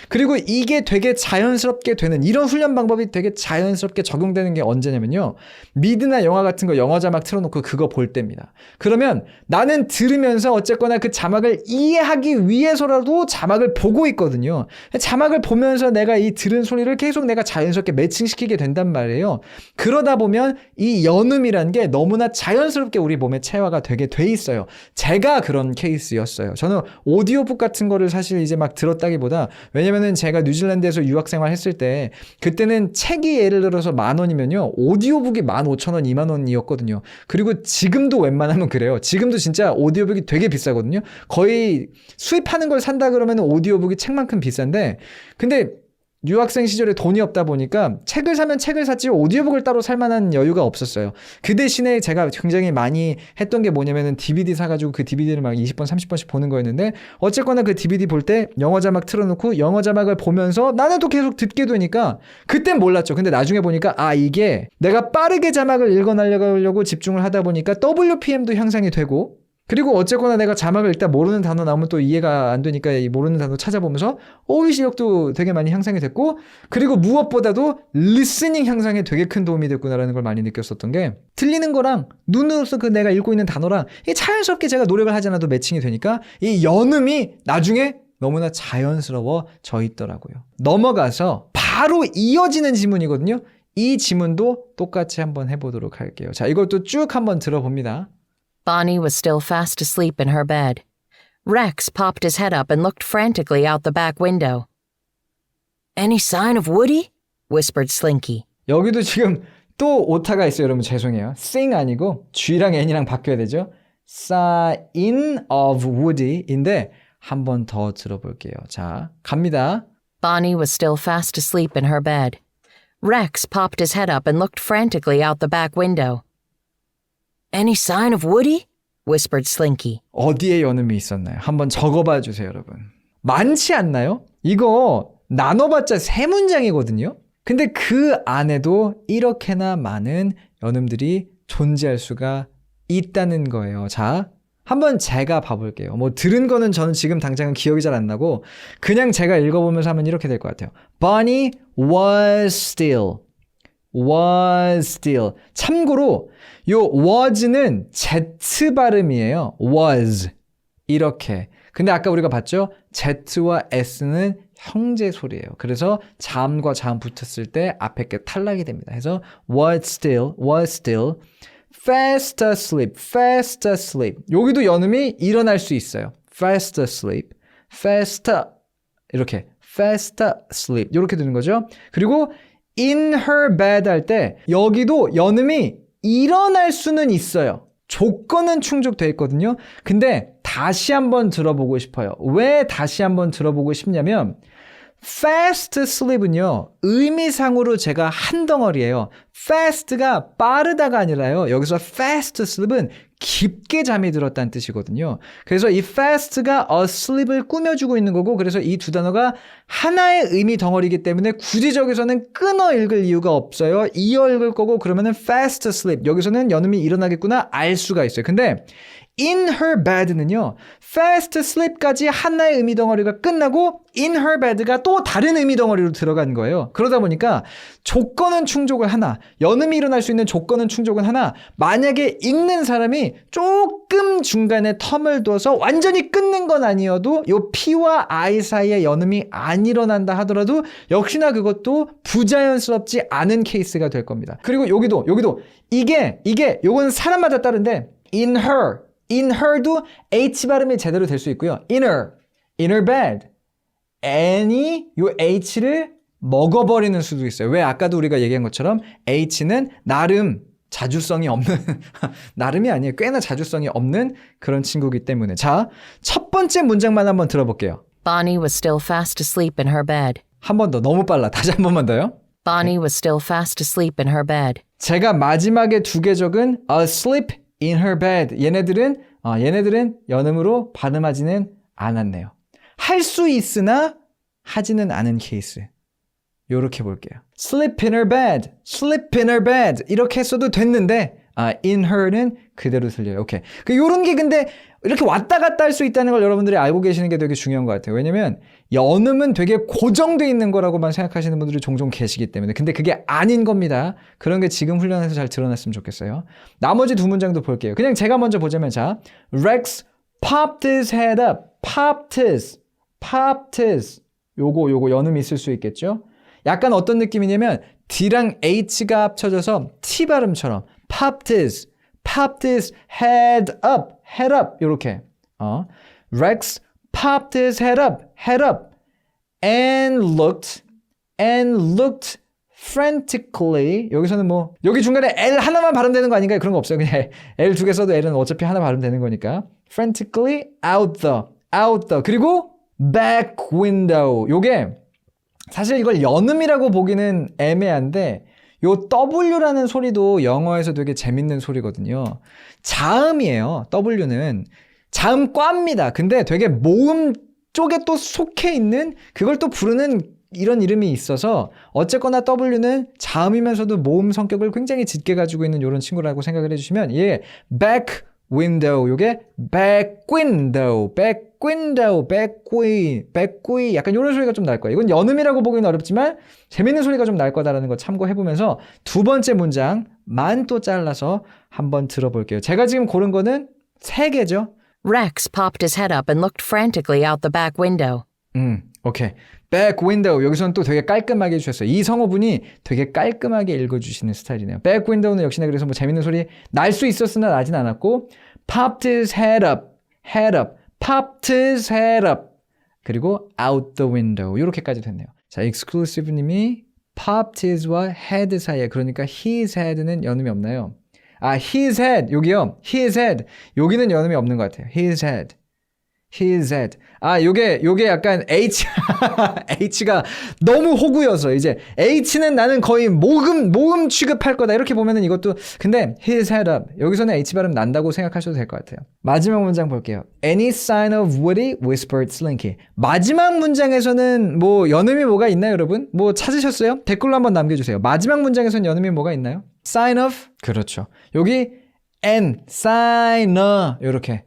그리고 이게 되게 자연스럽게 되는 이런 훈련 방법이 되게 자연스럽게 적용되는 게 언제냐면요. 미드나 영화 같은 거 영어 자막 틀어놓고 그거 볼 때입니다. 그러면 나는 들으면서 어쨌거나 그 자막을 이해하기 위해서라도 자막을 보고 있거든요. 자막을 보면서 내가 이 들은 소리를 계속 내가 자연스럽게 매칭시키게 된단 말이에요. 그러다 보면 이 연음이라는 게 너무나 자연스럽게 우리 몸에 체화가 되게 돼 있어요. 제가 그런 케이스였어요. 저는 오디오북 같은 거를 사실 이제 막 들었다기보다 왜냐면은 제가 뉴질랜드에서 유학생활 했을 때 그때는 책이 예를 들어서 10,000원이면요. 오디오북이 15,000원, 20,000원이었거든요. 그리고 지금도 웬만하면 그래요. 지금도 진짜 오디오북이 되게 비싸거든요. 거의 수입하는 걸 산다 그러면 오디오북이 책만큼 비싼데 근데 유학생 시절에 돈이 없다 보니까 책을 사면 책을 샀지 오디오북을 따로 살 만한 여유가 없었어요. 그 대신에 제가 굉장히 많이 했던 게 뭐냐면은 DVD 사가지고 그 DVD를 막 20번, 30번씩 보는 거였는데 어쨌거나 그 DVD 볼 때 영어 자막 틀어놓고 영어 자막을 보면서 나는 또 계속 듣게 되니까 그땐 몰랐죠. 근데 나중에 보니까 이게 내가 빠르게 자막을 읽어내려고 집중을 하다 보니까 WPM도 향상이 되고 그리고 어쨌거나 내가 자막을 읽다 모르는 단어 나오면 또 이해가 안 되니까 이 모르는 단어 찾아보면서 어휘 실력도 되게 많이 향상이 됐고 그리고 무엇보다도 리스닝 향상에 되게 큰 도움이 됐구나라는 걸 많이 느꼈었던 게 들리는 거랑 눈으로서 그 내가 읽고 있는 단어랑 이게 자연스럽게 제가 노력을 하지 않아도 매칭이 되니까 이 연음이 나중에 너무나 자연스러워져 있더라고요. 넘어가서 바로 이어지는 지문이거든요. 이 지문도 똑같이 한번 해보도록 할게요. 자, 이것도 쭉 한번 들어봅니다. Bonnie was still fast asleep in her bed. Rex popped his head up and looked frantically out the back window. Any sign of Woody? whispered Slinky. 여기도 지금 또 오타가 있어요. 여러분 죄송해요. sing 아니고 G랑 N이랑 바뀌어야 되죠. sign of Woody인데 한 번 더 들어볼게요. 자, 갑니다. Bonnie was still fast asleep in her bed. Rex popped his head up and looked frantically out the back window. Any sign of Woody? whispered Slinky. 어디에 연음이 있었나요? 한번 적어봐 주세요, 여러분. 많지 않나요? 이거 나눠봤자 3문장이거든요. 근데 그 안에도 이렇게나 많은 연음들이 존재할 수가 있다는 거예요. 자, 한번 제가 봐볼게요. 뭐 들은 거는 저는 지금 당장은 기억이 잘 안 나고 그냥 제가 읽어보면서 하면 이렇게 될 것 같아요. Bonnie was still. was still. 참고로 요 was는 Z 발음이에요. was. 이렇게. 근데 아까 우리가 봤죠? Z와 S는 형제 소리예요. 그래서 자음과 자음 붙었을 때 앞에 게 탈락이 됩니다. 그래서 was still. fast asleep, fast asleep. 여기도 연음이 일어날 수 있어요. fast asleep, fast 이렇게 fast asleep 이렇게 되는 거죠. 그리고 in her bed 할 때 여기도 연음이 일어날 수는 있어요. 조건은 충족되어 있거든요. 근데 다시 한번 들어보고 싶어요. 왜 다시 한번 들어보고 싶냐면 fast sleep은요. 의미상으로 제가 한 덩어리예요. fast가 빠르다가 아니라요. 여기서 fast sleep은 깊게 잠이 들었다는 뜻이거든요. 그래서 이 fast가 asleep을 꾸며주고 있는 거고 그래서 이 두 단어가 하나의 의미 덩어리이기 때문에 굳이 저기서는 끊어 읽을 이유가 없어요. 이어 읽을 거고 그러면은 fast sleep 여기서는 연음이 일어나겠구나 알 수가 있어요. 근데 in her bed는요. fast sleep까지 하나의 의미 덩어리가 끝나고 in her bed가 또 다른 의미 덩어리로 들어간 거예요. 그러다 보니까 조건은 충족을 하나 연음이 일어날 수 있는 조건은 충족은 하나 만약에 읽는 사람이 조금 중간에 텀을 둬서 완전히 끊는 건 아니어도 요 P와 I 사이에 연음이 안 일어난다 하더라도 역시나 그것도 부자연스럽지 않은 케이스가 될 겁니다. 그리고 여기도 이게 요건 사람마다 다른데 in her도 H 발음이 제대로 될 수 있고요. in her bed. N이 요 H를 먹어버리는 수도 있어요. 왜 아까도 우리가 얘기한 것처럼 H는 나름 자주성이 없는 나름이 아니에요. 꽤나 자주성이 없는 그런 친구이기 때문에 자, 첫 번째 문장만 한번 들어볼게요. Bonnie was still fast asleep in her bed. 한 번 더. 너무 빨라. 다시 한 번만 더요. Bonnie was still fast asleep in her bed. 제가 마지막에 두 개 적은 asleep in her bed. 얘네들은 연음으로 발음하지는 않았네요. 할 수 있으나 하지는 않은 케이스. 요렇게 볼게요. sleep in her bed. 이렇게 써도 됐는데 in her는 그대로 들려요. 오케이. 요런 게 근데 이렇게 왔다 갔다 할 수 있다는 걸 여러분들이 알고 계시는 게 되게 중요한 것 같아요. 왜냐면 연음은 되게 고정되어 있는 거라고만 생각하시는 분들이 종종 계시기 때문에. 근데 그게 아닌 겁니다. 그런 게 지금 훈련에서 잘 드러났으면 좋겠어요. 나머지 두 문장도 볼게요. 그냥 제가 먼저 보자면 자, Rex popped his head up. popped his. 요거 연음이 있을 수 있겠죠? 약간 어떤 느낌이냐면 D랑 H가 합쳐져서 T 발음처럼 popped his head up 요렇게 Rex popped his head up and looked frantically 여기서는 뭐 여기 중간에 L 하나만 발음되는 거 아닌가요? 그런 거 없어요. 그냥 L 두 개 써도 L은 어차피 하나 발음되는 거니까 frantically out the 그리고 back window 요게 사실 이걸 연음이라고 보기는 애매한데 요 W라는 소리도 영어에서 되게 재밌는 소리거든요. 자음이에요. W는 자음과입니다. 근데 되게 모음 쪽에 또 속해 있는 그걸 또 부르는 이런 이름이 있어서 어쨌거나 W는 자음이면서도 모음 성격을 굉장히 짙게 가지고 있는 이런 친구라고 생각을 해주시면 예, back window 요게 back window 약간 이런 소리가 좀 날 거예요. 이건 연음이라고 보기는 어렵지만 재밌는 소리가 좀 날 거다라는 거 참고해보면서 두 번째 문장만 또 잘라서 한번 들어볼게요. 제가 지금 고른 거는 3개죠. Rex popped his head up and looked frantically out the back window. 오케이. back window. 여기서는 또 되게 깔끔하게 해주셨어요. 이 성우분이 되게 깔끔하게 읽어주시는 스타일이네요. back window는 역시나 그래서 뭐 재밌는 소리 날 수 있었으나 나진 않았고 popped his head up. popped his head up. 그리고 out the window. 이렇게까지 됐네요. 자, exclusive님이 popped his와 head 사이에 그러니까 his head는 연음이 없나요? 아, his head. 여기요. his head. 여기는 연음이 없는 것 같아요. his head. his head. 아, 요게 약간 H가 너무 호구여서 이제 H는 나는 거의 모음 취급할 거다. 이렇게 보면은 이것도 근데 his head up. 여기서는 H 발음 난다고 생각하셔도 될 것 같아요. 마지막 문장 볼게요. Any sign of Woody? whispered Slinky. 마지막 문장에서는 뭐 연음이 뭐가 있나요, 여러분? 뭐 찾으셨어요? 댓글로 한번 남겨주세요. 마지막 문장에서는 연음이 뭐가 있나요? sign of? 그렇죠. 여기 N, sign of 이렇게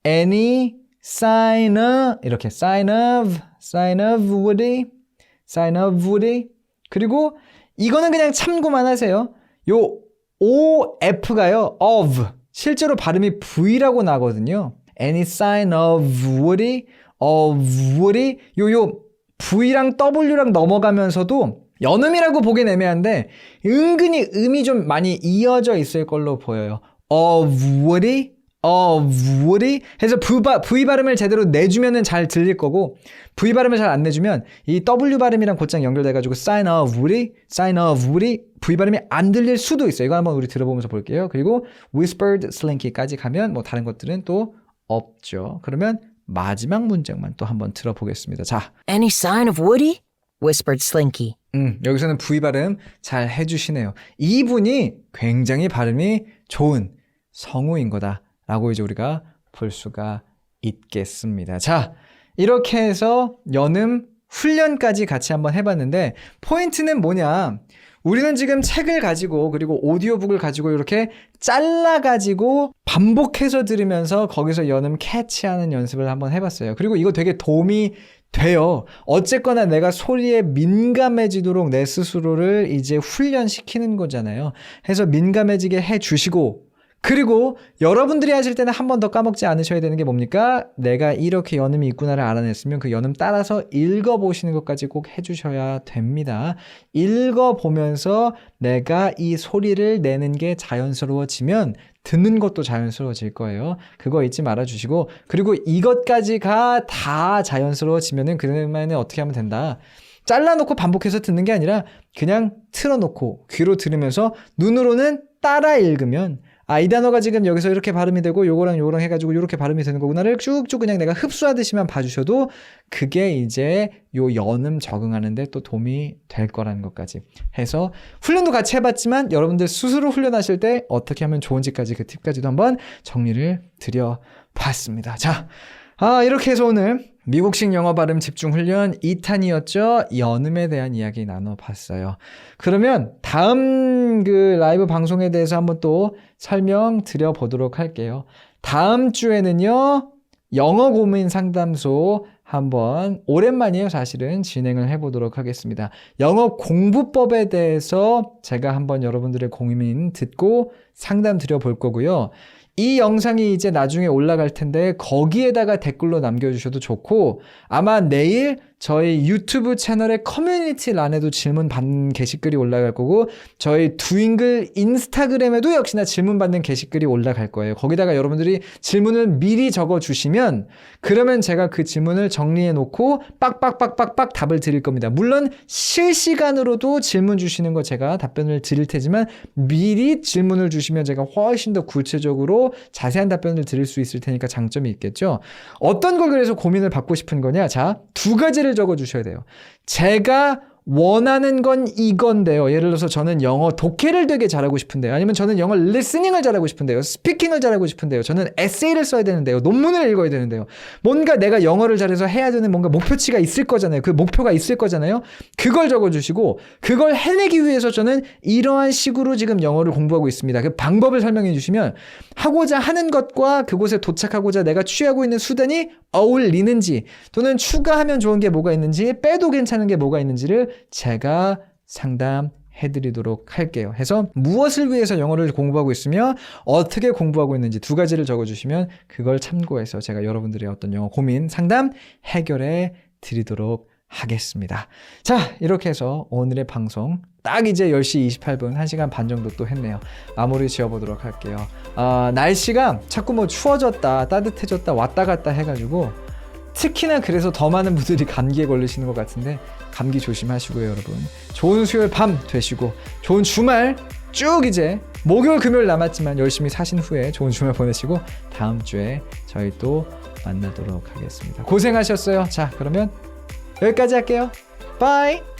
any sign of 이렇게 sign of Woody 그리고 이거는 그냥 참고만 하세요. 요 OF가요 of 실제로 발음이 V라고 나거든요. any sign of Woody 요 V랑 W랑 넘어가면서도 연음이라고 보긴 애매한데 은근히 음이 좀 많이 이어져 있을 걸로 보여요. of Woody 해서 V 발음을 제대로 내주면은 잘 들릴 거고 V 발음을 잘 안 내주면 이 W 발음이랑 곧장 연결돼가지고 sign of Woody V 발음이 안 들릴 수도 있어요. 이거 한번 우리 들어보면서 볼게요. 그리고 whispered Slinky까지 가면 뭐 다른 것들은 또 없죠. 그러면 마지막 문장만 또 한번 들어보겠습니다. 자, Any sign of Woody? whispered Slinky. 여기서는 V 발음 잘 해주시네요. 이분이 굉장히 발음이 좋은 성우인 거다. 라고 이제 우리가 볼 수가 있겠습니다. 자, 이렇게 해서 연음 훈련까지 같이 한번 해봤는데 포인트는 뭐냐? 우리는 지금 책을 가지고 그리고 오디오북을 가지고 이렇게 잘라가지고 반복해서 들으면서 거기서 연음 캐치하는 연습을 한번 해봤어요. 그리고 이거 되게 도움이 돼요. 어쨌거나 내가 소리에 민감해지도록 내 스스로를 이제 훈련시키는 거잖아요. 해서 민감해지게 해주시고 그리고 여러분들이 하실 때는 한 번 더 까먹지 않으셔야 되는 게 뭡니까? 내가 이렇게 연음이 있구나를 알아냈으면 그 연음 따라서 읽어보시는 것까지 꼭 해주셔야 됩니다. 읽어보면서 내가 이 소리를 내는 게 자연스러워지면 듣는 것도 자연스러워질 거예요. 그거 잊지 말아주시고 그리고 이것까지가 다 자연스러워지면은 그러면은 어떻게 하면 된다? 잘라놓고 반복해서 듣는 게 아니라 그냥 틀어놓고 귀로 들으면서 눈으로는 따라 읽으면 아, 이 단어가 지금 여기서 이렇게 발음이 되고 요거랑 해가지고 이렇게 발음이 되는 거구나를 쭉쭉 그냥 내가 흡수하듯이만 봐주셔도 그게 이제 요 연음 적응하는데 또 도움이 될 거라는 것까지 해서 훈련도 같이 해봤지만 여러분들 스스로 훈련하실 때 어떻게 하면 좋은지까지 그 팁까지도 한번 정리를 드려봤습니다. 자, 이렇게 해서 오늘 미국식 영어 발음 집중 훈련 2탄이었죠. 연음에 대한 이야기 나눠봤어요. 그러면 다음 그 라이브 방송에 대해서 한번 또 설명 드려보도록 할게요. 다음 주에는요. 영어 고민 상담소 한번 오랜만이에요. 사실은 진행을 해보도록 하겠습니다. 영어 공부법에 대해서 제가 한번 여러분들의 고민 듣고 상담 드려볼 거고요. 이 영상이 이제 나중에 올라갈 텐데 거기에다가 댓글로 남겨주셔도 좋고 아마 내일 저희 유튜브 채널의 커뮤니티란에도 질문 받는 게시글이 올라갈 거고 저희 두잉글 인스타그램에도 역시나 질문 받는 게시글이 올라갈 거예요. 거기다가 여러분들이 질문을 미리 적어주시면 그러면 제가 그 질문을 정리해 놓고 빡빡빡빡빡 답을 드릴 겁니다. 물론 실시간으로도 질문 주시는 거 제가 답변을 드릴 테지만 미리 질문을 주시면 제가 훨씬 더 구체적으로 자세한 답변을 드릴 수 있을 테니까 장점이 있겠죠. 어떤 걸 그래서 고민을 받고 싶은 거냐? 자, 두 가지를 가지를 적어 주셔야 돼요. 제가 원하는 건 이건데요. 예를 들어서 저는 영어 독해를 되게 잘하고 싶은데요. 아니면 저는 영어 리스닝을 잘하고 싶은데요. 스피킹을 잘하고 싶은데요. 저는 에세이를 써야 되는데요. 논문을 읽어야 되는데요. 뭔가 내가 영어를 잘해서 해야 되는 뭔가 목표치가 있을 거잖아요. 그 목표가 있을 거잖아요. 그걸 적어주시고 그걸 해내기 위해서 저는 이러한 식으로 지금 영어를 공부하고 있습니다. 그 방법을 설명해 주시면 하고자 하는 것과 그곳에 도착하고자 내가 취하고 있는 수단이 어울리는지 또는 추가하면 좋은 게 뭐가 있는지 빼도 괜찮은 게 뭐가 있는지를 제가 상담해드리도록 할게요. 해서 무엇을 위해서 영어를 공부하고 있으며 어떻게 공부하고 있는지 두 가지를 적어주시면 그걸 참고해서 제가 여러분들의 어떤 영어 고민 상담 해결해 드리도록 하겠습니다. 자, 이렇게 해서 오늘의 방송 딱 이제 10시 28분 1시간 반 정도 또 했네요. 마무리 지어보도록 할게요. 날씨가 자꾸 뭐 추워졌다 따뜻해졌다 왔다 갔다 해가지고 특히나 그래서 더 많은 분들이 감기에 걸리시는 것 같은데 감기 조심하시고요, 여러분. 좋은 수요일 밤 되시고 좋은 주말 쭉 이제 목요일 금요일 남았지만 열심히 사신 후에 좋은 주말 보내시고 다음 주에 저희 또 만나도록 하겠습니다. 고생하셨어요. 자, 그러면 여기까지 할게요. 바이.